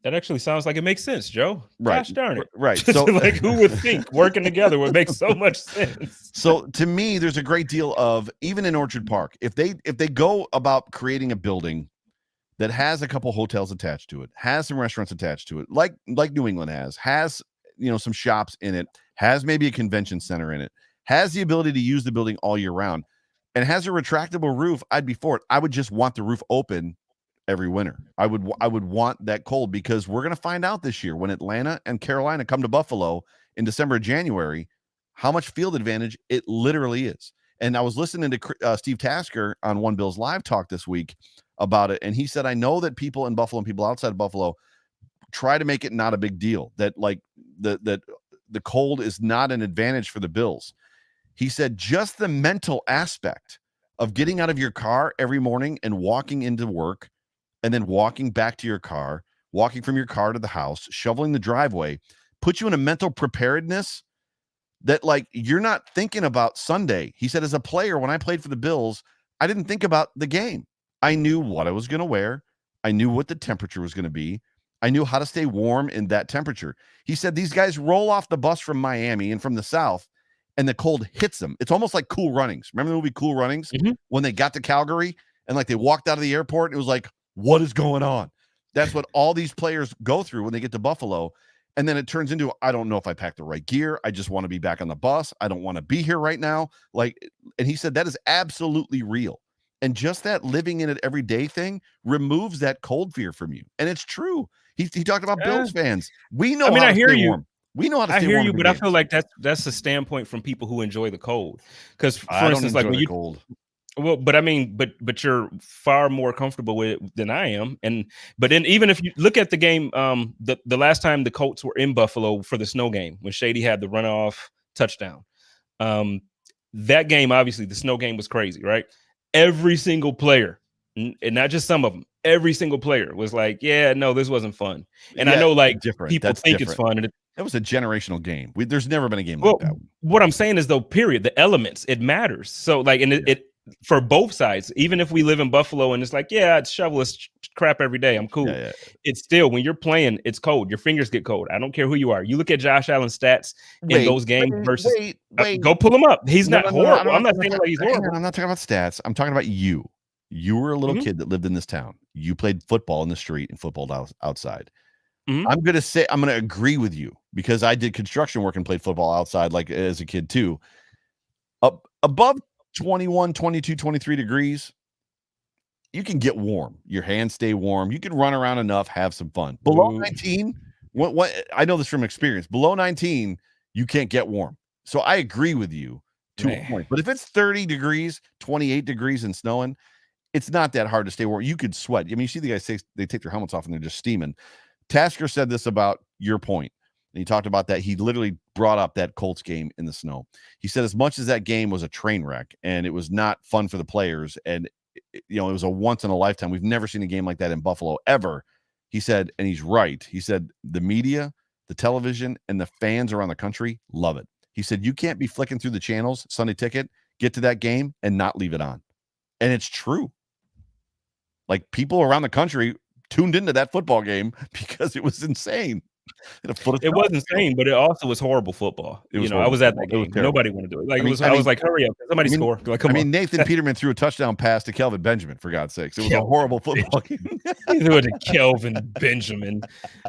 That actually sounds like it makes sense, Joe. Right. Gosh darn it. Right. So like, who would think working together would make so much sense? So to me, there's a great deal of, even in Orchard Park, if they go about creating a building that has a couple hotels attached to it, has some restaurants attached to it, like New England has some shops in it, has maybe a convention center in it, has the ability to use the building all year round, and has a retractable roof, I'd be for it. I would just want the roof open every winter. I would want that cold, because we're going to find out this year when Atlanta and Carolina come to Buffalo in December, January, how much field advantage it literally is. And I was listening to Steve Tasker on One Bills Live Talk this week about it, and he said, I know that people in Buffalo and people outside of Buffalo try to make it not a big deal, that like the cold is not an advantage for the Bills. He said just the mental aspect of getting out of your car every morning and walking into work, and then walking back to your car, walking from your car to the house, shoveling the driveway, puts you in a mental preparedness that like you're not thinking about Sunday. He said, as a player, when I played for the Bills, I didn't think about the game. I knew what I was going to wear. I knew what the temperature was going to be. I knew how to stay warm in that temperature. He said these guys roll off the bus from Miami and from the South, and the cold hits them. It's almost like Cool Runnings. Remember the movie Cool Runnings? Mm-hmm. When they got to Calgary and like they walked out of the airport, it was like, what is going on? That's what all these players go through when they get to Buffalo. And then it turns into, I don't know if I packed the right gear. I just want to be back on the bus. I don't want to be here right now. Like, and he said that is absolutely real. And just that living in it every day thing removes that cold fear from you. And it's true. He talked about Bills fans. We know how to stay warm. We know how to stay warm. I hear you, but I feel like that's a standpoint from people who enjoy the cold. Because for instance, like when you cold. Well, but I mean, but you're far more comfortable with it than I am. But then even if you look at the game, the last time the Colts were in Buffalo for the snow game when Shady had the runoff touchdown, that game, obviously the snow game was crazy, right? Every single player, and not just some of them, every single player was like, yeah, no, this wasn't fun. And I know like people think it's fun. And that was a generational game. There's never been a game like that. What I'm saying is though, period, the elements, it matters. So like, and it for both sides, even if we live in Buffalo and it's like, yeah, it's shovelist crap every day, I'm cool. Yeah. It's still, when you're playing, it's cold. Your fingers get cold. I don't care who you are. You look at Josh Allen's stats in those games versus go pull him up. He's not horrible. I'm not saying like he's horrible. I'm not talking about stats. I'm talking about you. You were a little kid that lived in this town. You played football in the street and football outside. I'm going to agree with you because I did construction work and played football outside like as a kid too. Above 21, 22, 23 degrees, you can get warm. Your hands stay warm. You can run around enough, have some fun. Below 19, what I know this from experience. Below 19, you can't get warm. So I agree with you to a point. But if it's 30 degrees, 28 degrees and snowing, it's not that hard to stay warm. You could sweat. I mean, you see the guys say they take their helmets off and they're just steaming. Tasker said this about your point. And he talked about that. He literally brought up that Colts game in the snow. He said as much as that game was a train wreck and it was not fun for the players and, it was a once in a lifetime. We've never seen a game like that in Buffalo ever. He said, and he's right. He said the media, the television, and the fans around the country love it. He said you can't be flicking through the channels, Sunday Ticket, get to that game and not leave it on. And it's true. Like people around the country tuned into that football game because it was insane. It was insane, but it also was horrible football. I was at that game. Nobody wanted to do it. Like I was like, hurry up, somebody score. Like, come on. Nathan Peterman threw a touchdown pass to Kelvin Benjamin, for God's sakes. It was a horrible football game. He threw it to Kelvin Benjamin.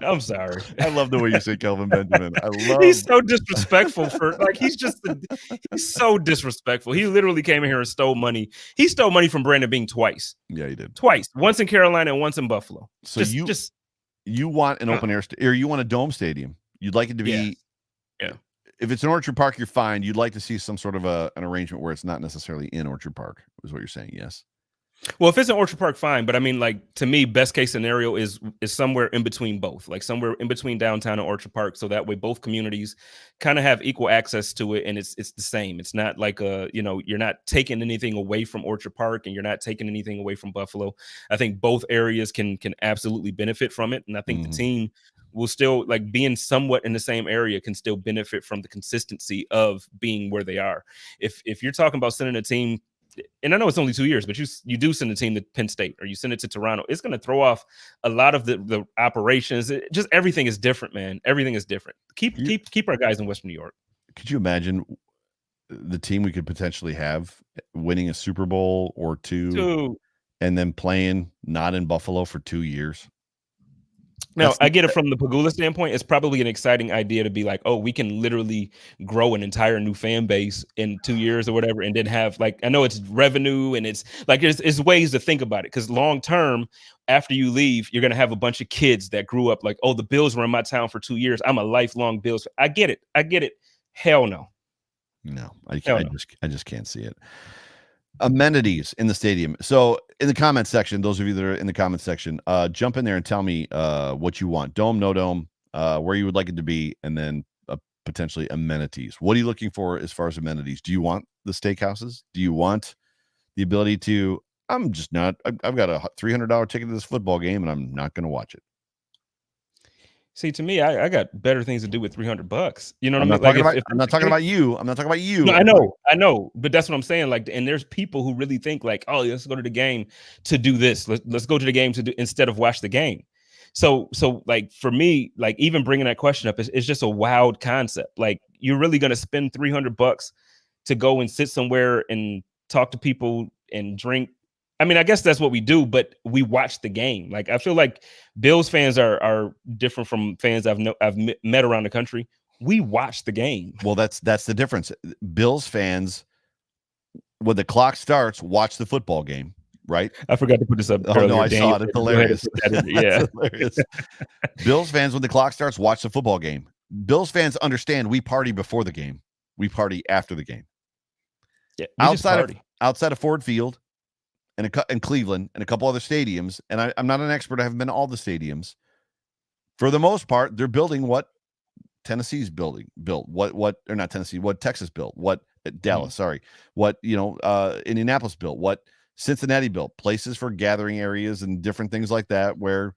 I'm sorry. I love the way you say Kelvin Benjamin. He's so disrespectful he's so disrespectful. He literally came in here and stole money. He stole money from Brandon Beane twice. Yeah, he did. Twice. Once in Carolina and once in Buffalo. So you want an open air or you want a dome stadium. You'd like it to be, if it's in Orchard Park, you're fine. You'd like to see some sort of an arrangement where it's not necessarily in Orchard Park, is what you're saying. Yes. Well, if it's in Orchard Park, fine. But I mean, like, to me, best case scenario is somewhere in between both, like somewhere in between downtown and Orchard Park. So that way both communities kind of have equal access to it. And it's the same. It's not like you're not taking anything away from Orchard Park and you're not taking anything away from Buffalo. I think both areas can absolutely benefit from it. And I think the team will still, like, being somewhat in the same area can still benefit from the consistency of being where they are. If you're talking about sending a team, and I know it's only 2 years, but you do send a team to Penn State or you send it to Toronto, it's going to throw off a lot of the operations. Just everything is different, man. Everything is different. Keep our guys in Western New York. Could you imagine the team we could potentially have winning a Super Bowl or two and then playing not in Buffalo for 2 years? Now, I get it from the Pagula standpoint. It's probably an exciting idea to be like, oh, we can literally grow an entire new fan base in 2 years or whatever, and then have, like, I know it's revenue and it's like it's ways to think about it, because long term, after you leave, you're gonna have a bunch of kids that grew up like, oh, the Bills were in my town for 2 years. I'm a lifelong Bills. I get it. Hell no. No, I just can't see it. Amenities in the stadium. So in the comments section, those of you that are in the comments section, jump in there and tell me what you want. Dome, no dome, where you would like it to be, and then potentially amenities. What are you looking for as far as amenities? Do you want the steakhouses? Do you want the ability to, I've got a $300 ticket to this football game and I'm not going to watch it. See, to me, I got better things to do with $300. You know what I mean? I'm not talking about you. I'm not talking about you. No, I know. But that's what I'm saying. Like, and there's people who really think like, oh, let's go to the game to do this. Let's go to the game to do instead of watch the game. So like for me, like even bringing that question up is just a wild concept. Like, you're really going to spend $300 to go and sit somewhere and talk to people and drink I mean, I guess that's what we do, but we watch the game. Like, I feel like Bills fans are different from fans I've met around the country. We watch the game. Well, that's the difference. Bills fans, when the clock starts, watch the football game, right? I forgot to put this up Oh, earlier. no, I Daniel, saw it. It's hilarious. Yeah. Hilarious. Bills fans, when the clock starts, watch the football game. Bills fans understand we party before the game. We party after the game. Yeah, outside of Ford Field and Cleveland and a couple other stadiums, and I'm not an expert. I haven't been to all the stadiums. For the most part, they're building what Tennessee's built. What or not Tennessee? What Texas built? What Dallas? Sorry. What Indianapolis built? What Cincinnati built? Places for gathering areas and different things like that, where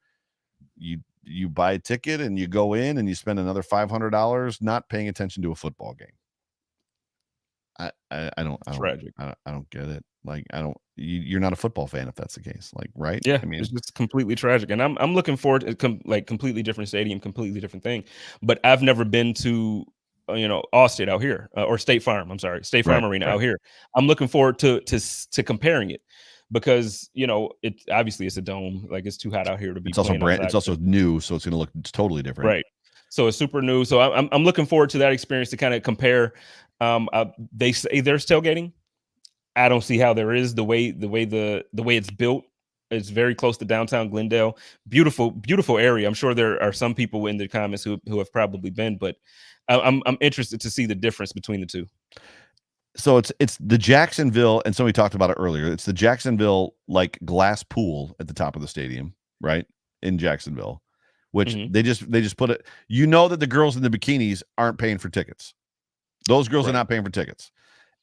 you buy a ticket and you go in and you spend another $500 not paying attention to a football game. I don't get it. Like, you're not a football fan if that's the case. Like, right? Yeah, I mean, it's just completely tragic. And I'm looking forward to like completely different stadium, completely different thing. But I've never been to Allstate out here or State Farm. I'm sorry, State Farm Arena out here. I'm looking forward to comparing it because it obviously it's a dome. Like, it's too hot out here to be. It's also it's also new, so it's going to look totally different. Right. So it's super new. So I'm looking forward to that experience to kind of compare. They say there's tailgating. I don't see how there is the way it's built. It's very close to downtown Glendale. Beautiful area. I'm sure there are some people in the comments who have probably been, but I'm interested to see the difference between the two. So it's the Jacksonville, and somebody talked about it earlier. It's the Jacksonville like glass pool at the top of the stadium, right? In Jacksonville, which they just put it. That the girls in the bikinis aren't paying for tickets. Those girls are not paying for tickets.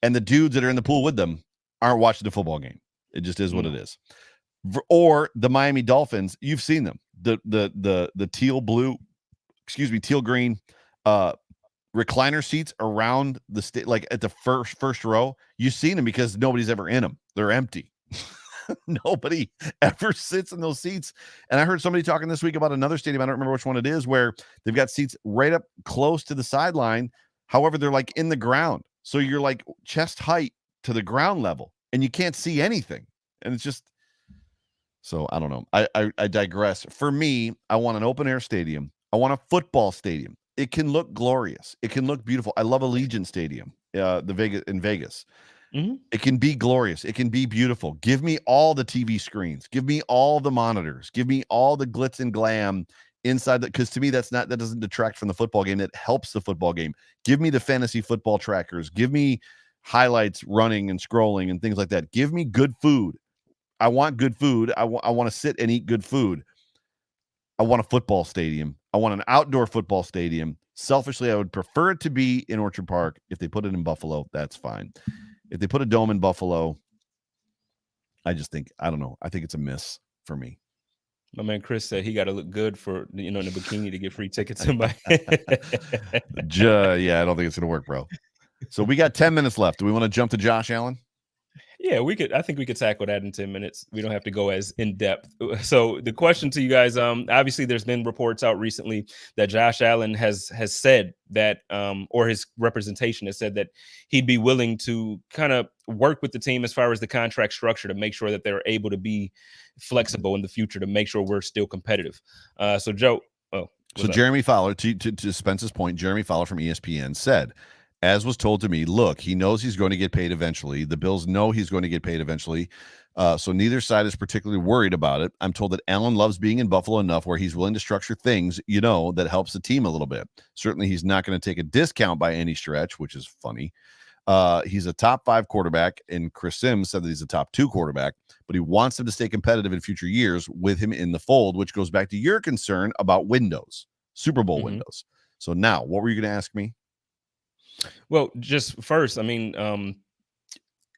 And the dudes that are in the pool with them aren't watching the football game. It just is what it is. Or the Miami Dolphins, you've seen them. The teal green recliner seats around the state, like at the first row. You've seen them because nobody's ever in them. They're empty. Nobody ever sits in those seats. And I heard somebody talking this week about another stadium. I don't remember which one it is, where they've got seats right up close to the sideline. However, they're like in the ground. So you're like chest height to the ground level and you can't see anything. And it's just, so I don't know. I digress. For me, I want an open air stadium. I want a football stadium. It can look glorious. It can look beautiful. I love Allegiant Stadium, in Vegas. Mm-hmm. It can be glorious. It can be beautiful. Give me all the TV screens. Give me all the monitors. Give me all the glitz and glam inside that, because to me that doesn't detract from the football game. That helps the football game. Give me the fantasy football trackers. Give me highlights running and scrolling and things like that. Give me good food. I want good food. I want to sit and eat good food. I want a football stadium. I want an outdoor football stadium. Selfishly, I would prefer it to be in Orchard Park. If they put it in Buffalo, that's fine. If they put a dome in Buffalo, I think it's a miss for me. My man Chris said he got to look good for in the bikini to get free tickets. Yeah, I don't think it's gonna work, bro. So we got 10 minutes left. Do we want to jump to Josh Allen? Yeah, I think we could tackle that in 10 minutes. We don't have to go as in depth. So the question to you guys, obviously there's been reports out recently that Josh Allen has said that, or his representation has said that he'd be willing to kind of work with the team as far as the contract structure to make sure that they're able to be flexible in the future to make sure we're still competitive. So Joe, Jeremy Fowler, to Spence's point, Jeremy Fowler from ESPN said, as was told to me, look, he knows he's going to get paid eventually. The Bills know he's going to get paid eventually. So neither side is particularly worried about it. I'm told that Allen loves being in Buffalo enough where he's willing to structure things, that helps the team a little bit. Certainly, he's not going to take a discount by any stretch, which is funny. He's a top 5 quarterback, and Chris Sims said that he's a top 2 quarterback, but he wants him to stay competitive in future years with him in the fold, which goes back to your concern about windows, Super Bowl windows. So now, what were you going to ask me? Well, just first, I mean,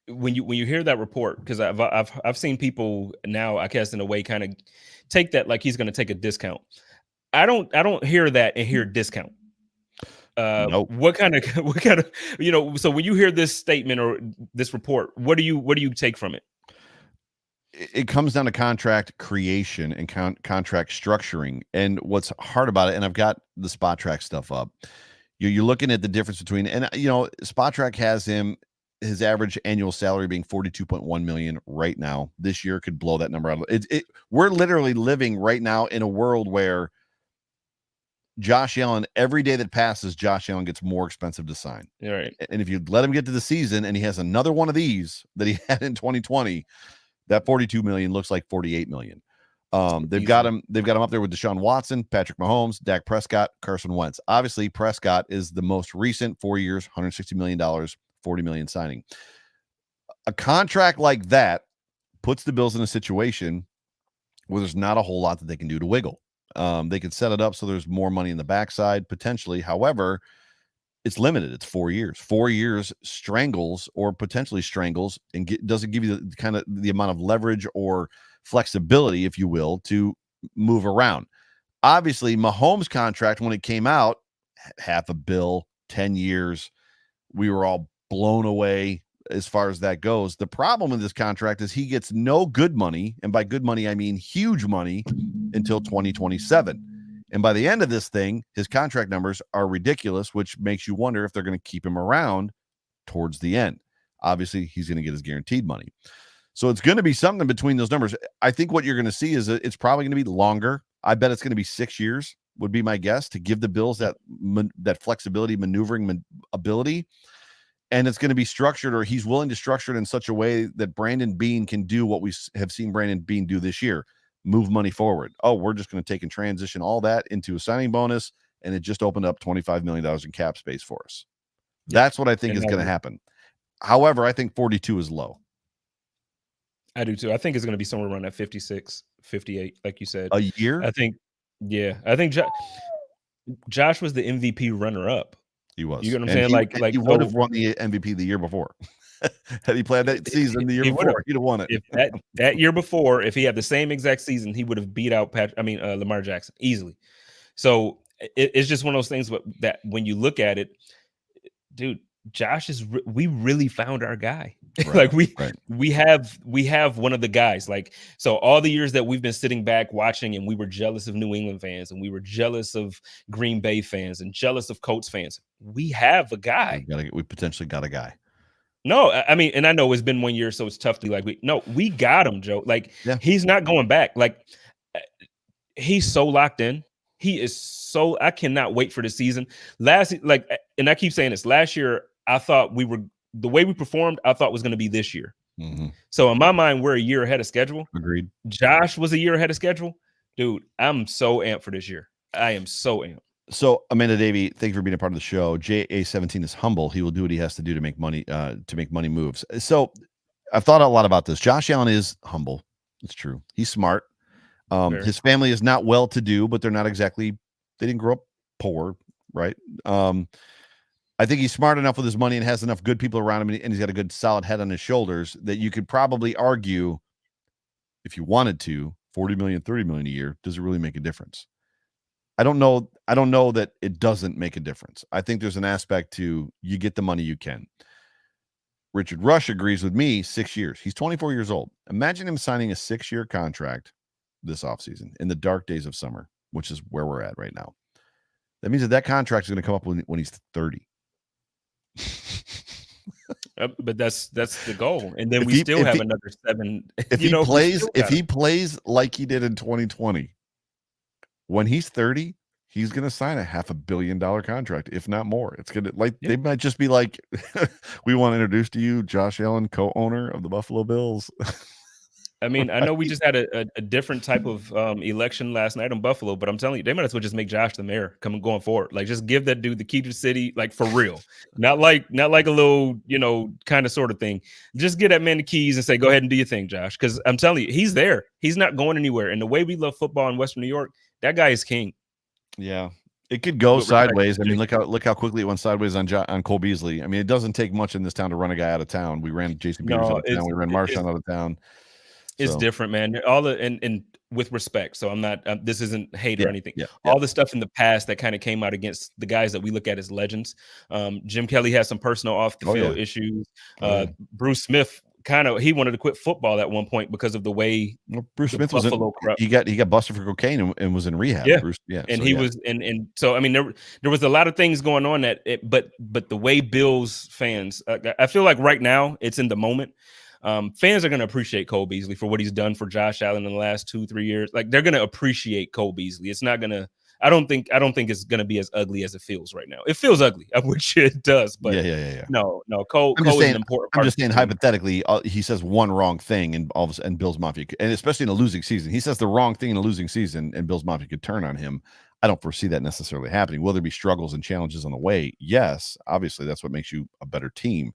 when you hear that report, because I've seen people now, I guess in a way, kind of take that like he's going to take a discount. I don't hear that and hear discount. Nope. What kind of so when you hear this statement or this report, what do you take from it? It comes down to contract creation and contract structuring. And what's hard about it, and I've got the Spot Track stuff up. You're looking at the difference between, and Spot Track has him his average annual salary being 42.1 million right now. This year could blow that number out. We're literally living right now in a world where Josh Allen, every day that passes, Josh Allen gets more expensive to sign. Right. And if you let him get to the season and he has another one of these that he had in 2020, that 42 million looks like 48 million. They've got him up there with Deshaun Watson, Patrick Mahomes, Dak Prescott, Carson Wentz. Obviously, Prescott is the most recent 4 years, $160 million, $40 million signing. A contract like that puts the Bills in a situation where there's not a whole lot that they can do to wiggle. They could set it up so there's more money in the backside potentially. However, it's limited. It's 4 years. 4 years strangles or potentially strangles and doesn't give you the kind of the amount of leverage or flexibility, if you will, to move around. Obviously, Mahomes' contract, when it came out, $500 million, 10 years, we were all blown away as far as that goes. The problem with this contract is he gets no good money, and by good money, I mean huge money, until 2027. And by the end of this thing, his contract numbers are ridiculous, which makes you wonder if they're going to keep him around towards the end. Obviously, he's going to get his guaranteed money. So it's going to be something between those numbers. I think what you're going to see is it's probably going to be longer. I bet it's going to be 6 years, would be my guess, to give the Bills that flexibility, maneuvering ability. And it's going to be structured, or he's willing to structure it in such a way that Brandon Beane can do what we have seen Brandon Beane do this year. Move money forward. Oh, we're just going to take and transition all that into a signing bonus, and it just opened up $25 million in cap space for us. That's what I think is going to happen. However, I think 42 is low. I do too. I think it's going to be somewhere around that 56, 58, like you said. A year? I think Josh was the MVP runner-up. He was. You get what I'm saying? Like he would have won the MVP the year before. Had he played that season the year before, he'd have won it. If that year before, if he had the same exact season, he would have beat out Lamar Jackson easily. So it's just one of those things that when you look at it, dude, Josh we really found our guy. Right, like we have one of the guys. Like, so all the years that we've been sitting back watching, and we were jealous of New England fans, and we were jealous of Green Bay fans, and jealous of Colts fans. We have a guy. We potentially got a guy. No, I mean, and I know it's been 1 year, so it's tough to we got him, Joe. Like, he's not going back. Like, he's so locked in. He is so. I cannot wait for the season. And I keep saying this. Last year, I thought the way we performed, I thought was going to be this year. Mm-hmm. So in my mind, we're a year ahead of schedule. Agreed. Josh was a year ahead of schedule. Dude, I'm so amped for this year. I am so amped. So Amanda Davey, thank you for being a part of the show. JA17 is humble. He will do what he has to do to make money moves. So I've thought a lot about this. Josh Allen is humble. It's true. He's smart. His family is not well-to-do, but they're not exactly, they didn't grow up poor, right? I think he's smart enough with his money and has enough good people around him, and he's got a good solid head on his shoulders that you could probably argue, if you wanted to, 40 million, 30 million a year, does it really make a difference? I don't know that it doesn't make a difference. I think there's an aspect to you get the money you can. Richard Rush agrees with me, 6 years. He's 24 years old. Imagine him signing a 6-year contract this offseason in the dark days of summer, which is where we're at right now. That means that contract is going to come up when he's 30. But that's the goal, and then we still have another 7. If he plays like he did in 2020, when he's 30, he's going to sign a $500 million contract, if not more. It's going to they might just be like, we want to introduce to you Josh Allen, co-owner of the Buffalo Bills. I mean, I know we just had a different type of election last night in Buffalo, but I'm telling you, they might as well just make Josh the mayor going forward. Like, just give that dude the key to the city, like, for real. Not like a little, kind of sort of thing. Just give that man the keys and say, go ahead and do your thing, Josh. Because I'm telling you, he's there. He's not going anywhere. And the way we love football in Western New York, that guy is king. Yeah. It could go sideways. I mean, look how quickly it went sideways on Cole Beasley. I mean, it doesn't take much in this town to run a guy out of town. We ran Jason Peters out of town. We ran Marshawn out of town. It's different, man. All the and with respect. So I'm not. This isn't hate or anything. All the stuff in the past that kind of came out against the guys that we look at as legends. Jim Kelly has some personal off the field issues. Bruce Smith he wanted to quit football at one point because of the way Bruce Smith was Buffalo he got busted for cocaine and was in rehab. Yeah. Bruce, yeah, and so, he yeah. was, and so I mean there was a lot of things going on but the way Bills fans, I feel like right now it's in the moment. Fans are going to appreciate Cole Beasley for what he's done for Josh Allen in the last 2-3 years. Like, they're going to appreciate Cole Beasley. It's not going to. I don't think it's going to be as ugly as it feels right now. It feels ugly, which it does. But yeah. No, Cole I'm just is saying, an important. I'm just saying hypothetically, he says one wrong thing, and all of a sudden, Bills Mafia, and especially in a losing season, he says the wrong thing in a losing season, and Bills Mafia could turn on him. I don't foresee that necessarily happening. Will there be struggles and challenges on the way? Yes, obviously, that's what makes you a better team.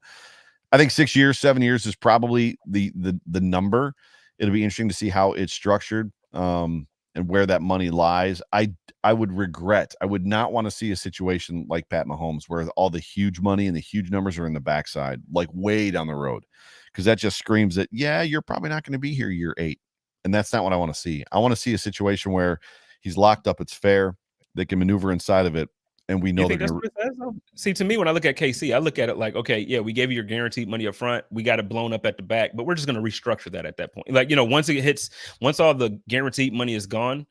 I think 6 years, 7 years is probably the number. It'll be interesting to see how it's structured, and where that money lies. I would not want to see a situation like Pat Mahomes where all the huge money and the huge numbers are in the backside, like way down the road, because that just screams that, yeah, you're probably not going to be here year 8. And that's not what I want to see. I want to see a situation where he's locked up. It's fair. They can maneuver inside of it. And we know you think that's what it says, though? See, to me, when I look at KC, I look at it like, okay, yeah, we gave you your guaranteed money up front. We got it blown up at the back, but we're just going to restructure that at that point. Like, once all the guaranteed money is gone,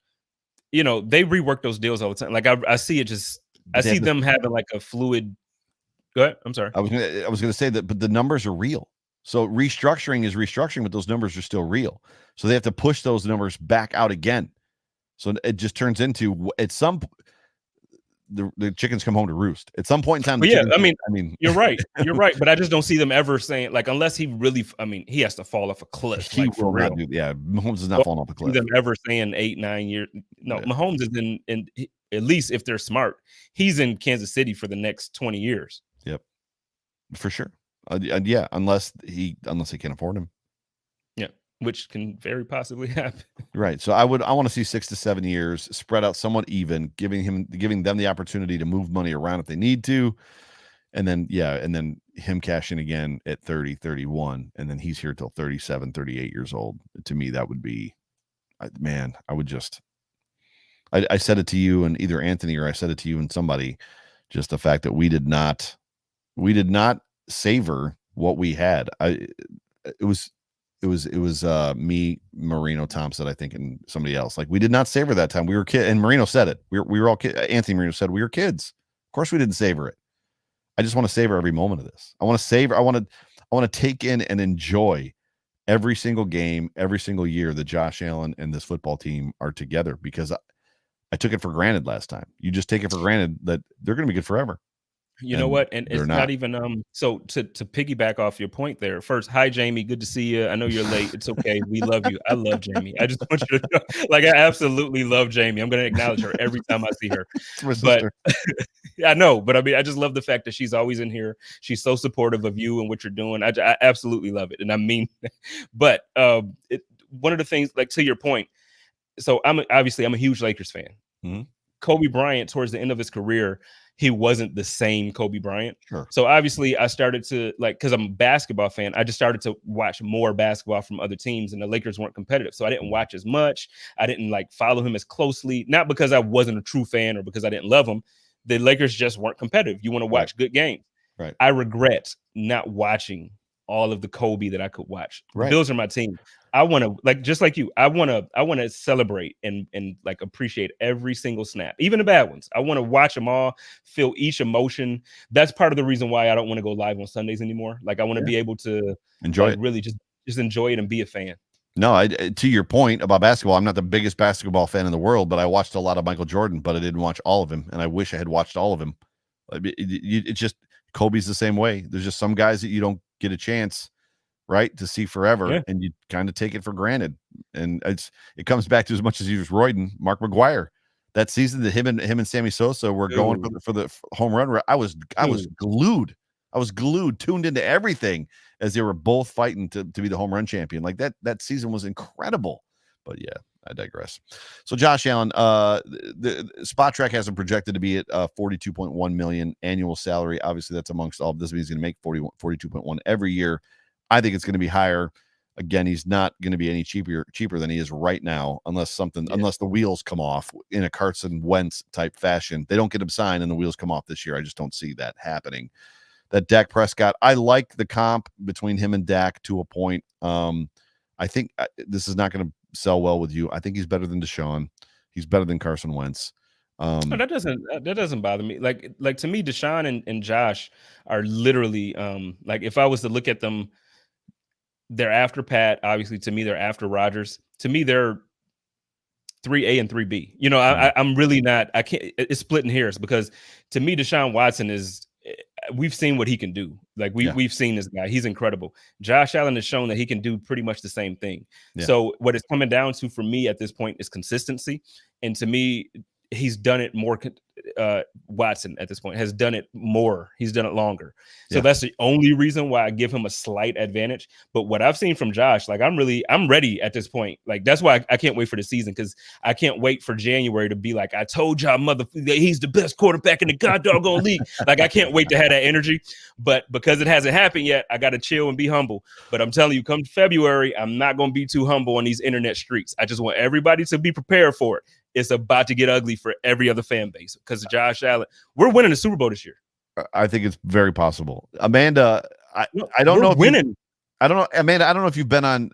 they rework those deals all the time. Like, I see it I see them having like a fluid. Go ahead. I'm sorry. I was going to say that, but the numbers are real. So restructuring is restructuring, but those numbers are still real. So they have to push those numbers back out again. So it just turns into, at some the chickens come home to roost at some point in time. But yeah, I mean, you're right, but I just don't see them ever saying, like, unless he really, he has to fall off a cliff. He will not do. Yeah, Mahomes is not falling off a cliff. Them ever saying 8-9 years? No, yeah. Mahomes is in at least, if they're smart, he's in Kansas City for the next 20 years. Yep, for sure. Yeah, unless he can afford him. Yeah, which can very possibly happen. Right. So I want to see 6 to 7 years spread out somewhat even, giving them the opportunity to move money around if they need to. And then him cashing again at 30, 31, and then he's here till 37, 38 years old. To me, that would be, man, I said it to you and either Anthony or I said it to you and somebody, just the fact that we did not savor what we had. It was me, Marino, Thompson, I think, and somebody else. Like, we did not savor that time. We were kids, and Marino said it. We were all kids. Anthony Marino said we were kids. Of course, we didn't savor it. I just want to savor every moment of this. I want to take in and enjoy every single game, every single year that Josh Allen and this football team are together, because I took it for granted last time. You just take it for granted that they're going to be good forever. You know what? And it's not even so to piggyback off your point there. First, hi Jamie, good to see you. I know you're late. It's okay. We love you. I love Jamie. I just want you to know, like, I absolutely love Jamie. I'm going to acknowledge her every time I see her. But I know, but I mean, I just love the fact that she's always in here. She's so supportive of you and what you're doing. I absolutely love it, and I mean, but one of the things, like, to your point. So I'm a huge Lakers fan. Mm-hmm. Kobe Bryant, towards the end of his career, he wasn't the same Kobe Bryant. Sure. So obviously I started to, like, because I'm a basketball fan, I just started to watch more basketball from other teams, and the Lakers weren't competitive. So I didn't watch as much. I didn't follow him as closely, not because I wasn't a true fan or because I didn't love him. The Lakers just weren't competitive. You want to watch good games. Right. I regret not watching all of the Kobe that I could watch. Right. The Bills are my team. I want to, just like you, I want to celebrate and appreciate every single snap, even the bad ones. I want to watch them all, feel each emotion. That's part of the reason why I don't want to go live on Sundays anymore. Like, I want to be able to enjoy it, really just enjoy it and be a fan. No, to your point about basketball, I'm not the biggest basketball fan in the world, but I watched a lot of Michael Jordan, but I didn't watch all of him, and I wish I had watched all of him. It's just, Kobe's the same way. There's just some guys that you don't get a chance, right, to see forever, and you kind of take it for granted. And it comes back to, as much as he was Royden, Mark McGwire, that season that him and Sammy Sosa were going for the home run. I was glued. I was glued, tuned into everything as they were both fighting to be the home run champion. Like, that season was incredible. But yeah, I digress. So Josh Allen, the Spot Track has him projected to be at $42.1 million annual salary. Obviously, that's amongst all of this. He's going to make 42.1 every year. I think it's going to be higher. Again, he's not going to be any cheaper than he is right now, unless the wheels come off in a Carson Wentz type fashion. They don't get him signed and the wheels come off this year. I just don't see that happening. that Dak Prescott. I like the comp between him and Dak to a point. I think this is not going to sell well with you. I think he's better than Deshaun. He's better than Carson Wentz. That doesn't bother me. Like to me, Deshaun and Josh are literally like if I was to look at them, they're after Pat. Obviously, to me, they're after Rodgers. To me, they're 3A and 3B. You know, I'm really not. I can't. It's splitting hairs because to me, Deshaun Watson is. We've seen what he can do. Like we've seen this guy. He's incredible. Josh Allen has shown that he can do pretty much the same thing. Yeah. So what it's coming down to for me at this point is consistency. And to me, he's done it more. Watson at this point has done it more. He's done it longer. So that's the only reason why I give him a slight advantage. But what I've seen from Josh, like I'm ready at this point. Like that's why I can't wait for the season because I can't wait for January to be like, I told y'all, he's the best quarterback in the goddamn league. Like I can't wait to have that energy. But because it hasn't happened yet, I got to chill and be humble. But I'm telling you, come February, I'm not going to be too humble on these internet streets. I just want everybody to be prepared for it. It's about to get ugly for every other fan base because Josh Allen. We're winning the Super Bowl this year. I think it's very possible. Amanda, I don't know if winning. I don't know, Amanda. I don't know if you've been on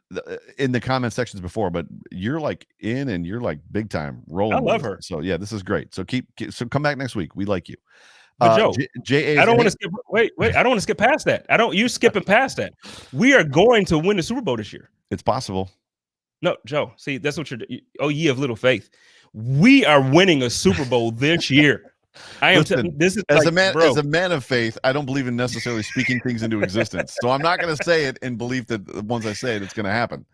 in the comment sections before, but you're like in and you're like big time rolling. I love her. So yeah, this is great. So so come back next week. We like you. But Joe, I don't want to skip. Wait. I don't want to skip past that. You skipping past that. We are going to win the Super Bowl this year. It's possible. No, Joe. See, that's what you're. Oh, ye of little faith. We are winning a Super Bowl this year. I am. This is as a man of faith. I don't believe in necessarily speaking things into existence. So I'm not going to say it in belief that once I say it, it's going to happen.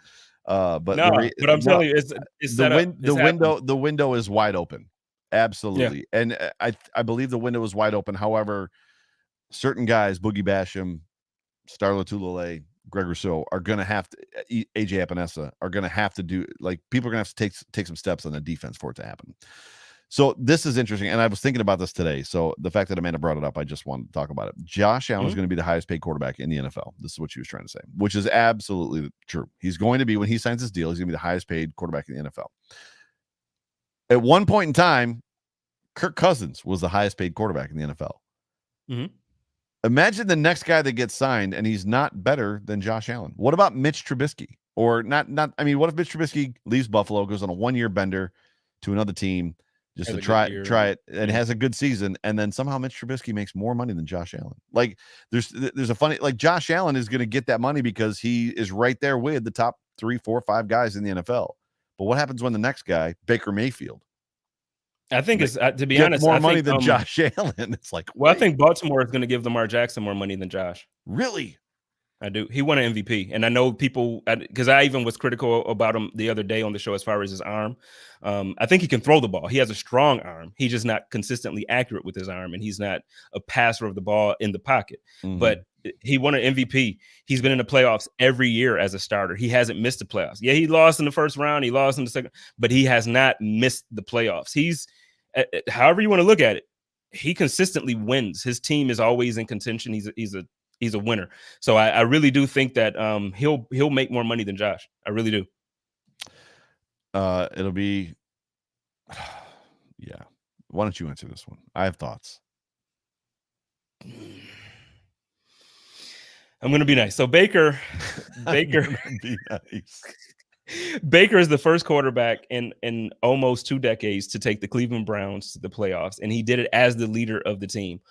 But I'm telling you, it's the window is wide open. Absolutely, and I believe the window is wide open. However, certain guys, Boogie Basham, Starla Tulele, Greg Rousseau are going to have to, AJ Epinesa are going to have to do, like, people are going to have to take some steps on the defense for it to happen. So this is interesting. And I was thinking about this today. So the fact that Amanda brought it up, I just wanted to talk about it. Josh Allen is going to be the highest paid quarterback in the NFL. This is what she was trying to say, which is absolutely true. He's going to be, when he signs his deal, he's going to be the highest paid quarterback in the NFL. At one point in time, Kirk Cousins was the highest paid quarterback in the NFL. Mm-hmm. Imagine the next guy that gets signed and he's not better than Josh Allen. What about Mitch Trubisky? Or not, I mean, what if Mitch Trubisky leaves Buffalo, goes on a 1-year bender to another team just to try it and has a good season, and then somehow Mitch Trubisky makes more money than Josh Allen? Like there's a funny, like, Josh Allen is going to get that money because he is right there with the top 3, 4, 5 guys in the NFL. But what happens when the next guy, Baker Mayfield, I think it's to be honest, more money than Josh Allen? It's like, well, I think Baltimore is going to give Lamar Jackson more money than Josh. Really? I do. He won an MVP, and I know people, because I even was critical about him the other day on the show as far as his arm. I think he can throw the ball. He has a strong arm. He's just not consistently accurate with his arm, and he's not a passer of the ball in the pocket. Mm-hmm. But he won an MVP. He's been in the playoffs every year as a starter. He hasn't missed the playoffs. Yeah, he lost in the first round. He lost in the second, but he has not missed the playoffs. He's, however you want to look at it, he consistently wins. His team is always in contention. He's a winner. So I really do think that he'll make more money than Josh. I really do. It'll be, yeah. Why don't you answer this one? I have thoughts. I'm going to be nice. So Baker, be nice. Baker is the first quarterback in almost 2 decades to take the Cleveland Browns to the playoffs, and he did it as the leader of the team.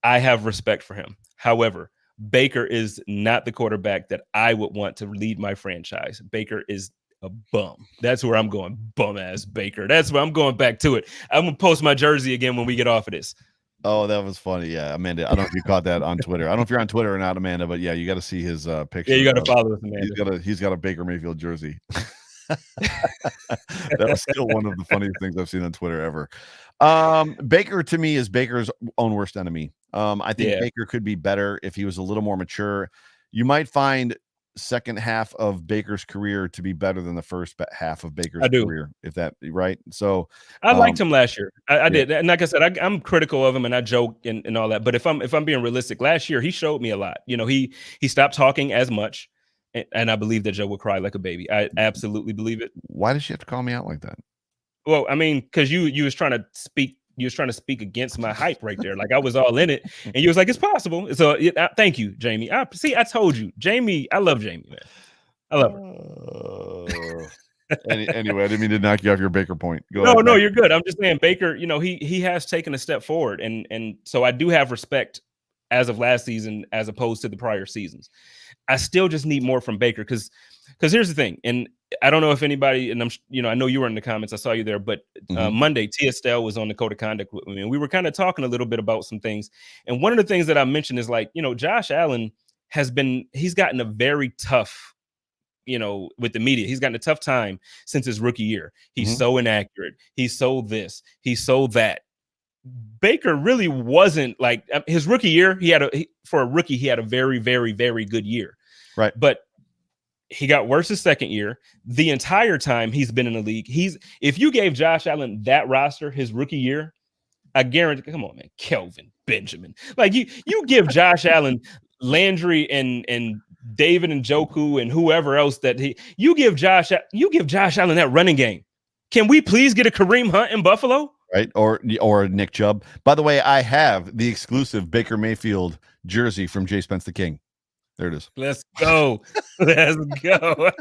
I have respect for him. However, Baker is not the quarterback that I would want to lead my franchise. Baker is a bum. That's where I'm going. Bum ass Baker. That's where I'm going back to it. I'm going to post my jersey again when we get off of this. Oh, that was funny. Yeah, Amanda. I don't know if you caught that on Twitter. I don't know if you're on Twitter or not, Amanda, but yeah, you got to see his picture. Yeah, you got to follow us, Amanda. He's got a Baker Mayfield jersey. That was still one of the funniest things I've seen on Twitter ever. Baker, to me, is Baker's own worst enemy. I think Baker could be better if he was a little more mature. You might find second half of Baker's career to be better than the first half of Baker's career, if that right. So I liked him last year. I did, and like I said, I'm critical of him and I joke and all that. But if I'm being realistic, last year he showed me a lot. You know, he stopped talking as much, and I believe that Joe would cry like a baby. I absolutely believe it. Why does she have to call me out like that? Well, I mean, because you was trying to speak trying to speak against my hype right there. Like I was all in it, and you was like, it's possible. So thank you, Jamie. I told you, Jamie. I love Jamie, man. I love her. Anyway, I didn't mean to knock you off your Baker point. Go ahead. No, Matt. you're good. I'm just saying Baker, he has taken a step forward, and so I do have respect as of last season as opposed to the prior seasons. I still just need more from Baker because here's the thing, and I don't know if anybody, and I know you were in the comments, I saw you there, but Monday, Tia Stell was on the Code of Conduct with me, and we were kind of talking a little bit about some things. And one of the things that I mentioned is like, Josh Allen he's gotten a very tough, with the media. He's gotten a tough time since his rookie year. He's so inaccurate. He's so this, he's so that. Baker really wasn't like his rookie year. For a rookie, he had a very, very, very good year. Right. But he got worse his second year. The entire time he's been in the league, if you gave Josh Allen that roster his rookie year, I guarantee, come on, man, Kelvin Benjamin. Like you give Josh Allen Landry and David and Njoku and whoever else you give Josh Allen that running game. Can we please get a Kareem Hunt in Buffalo? Right. Or Nick Chubb. By the way, I have the exclusive Baker Mayfield jersey from Jay Spence the King. There it is. Let's go. Let's go.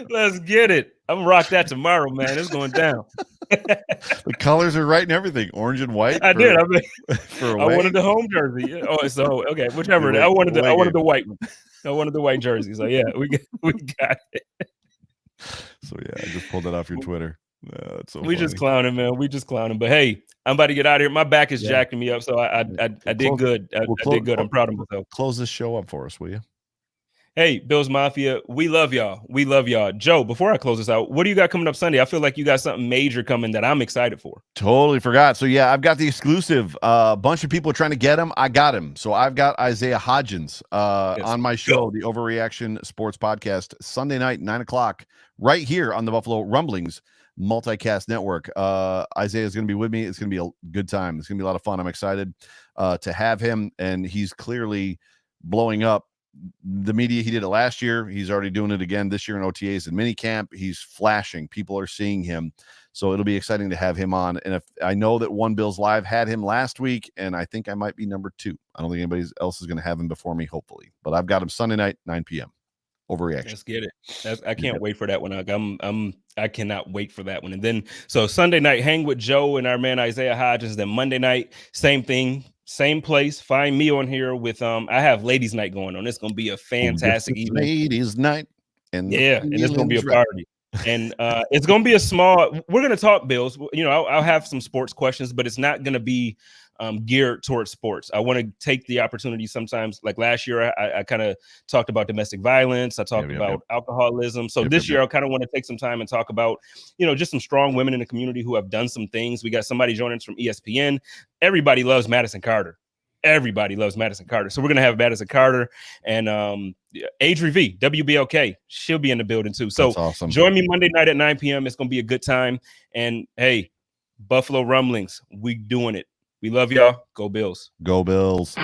Let's get it. I'm gonna rock that tomorrow, man. It's going down. The colors are right and everything. Orange and white. I wanted the home jersey. Oh, so okay, whichever. I wanted the white one. I wanted the white jersey. So yeah, we got it. So yeah, I just pulled that off your Twitter. So we just clowning, man. We just clowning. But hey, I'm about to get out of here. My back is jacking me up, so I did good. I did good. I'm proud of myself. Close this show up for us, will you? Hey, Bills Mafia, we love y'all. We love y'all. Joe, before I close this out, what do you got coming up Sunday? I feel like you got something major coming that I'm excited for. Totally forgot. So yeah, I've got the exclusive. A bunch of people are trying to get him. I got him. So I've got Isaiah Hodgins on my show, the Overreaction Sports Podcast, Sunday night, 9:00, right here on the Buffalo Rumblings Multicast Network. Isaiah is going to be with me. It's going to be a good time. It's going to be a lot of fun. I'm excited to have him, and he's clearly blowing up the media. He did it last year. He's already doing it again this year in OTAs and minicamp. He's flashing. People are seeing him. So it'll be exciting to have him on. And if I know that One Bills Live had him last week, and I think I might be number 2. I don't think anybody else is going to have him before me, hopefully. But I've got him Sunday night, 9 p.m. Overreaction. Let's get it. I can't wait for that one. I cannot wait for that one. And then so Sunday night, hang with Joe and our man Isaiah Hodgins. Then Monday night, same thing, same place. Find me on here with I have ladies' night going on. It's gonna be a fantastic evening. Ladies' night, and it's gonna be a party. And it's gonna be we're gonna talk Bills. I'll have some sports questions, but it's not gonna be geared towards sports. I want to take the opportunity sometimes, like last year, I kind of talked about domestic violence. I talked about alcoholism. So this year, I kind of want to take some time and talk about, just some strong women in the community who have done some things. We got somebody joining us from ESPN. Everybody loves Madison Carter. Everybody loves Madison Carter. So we're going to have Madison Carter and Adri V, WBLK. She'll be in the building too. So awesome. Join me Monday night at 9 p.m. It's going to be a good time. And hey, Buffalo Rumblings, we doing it. We love y'all. Go Bills. Go Bills.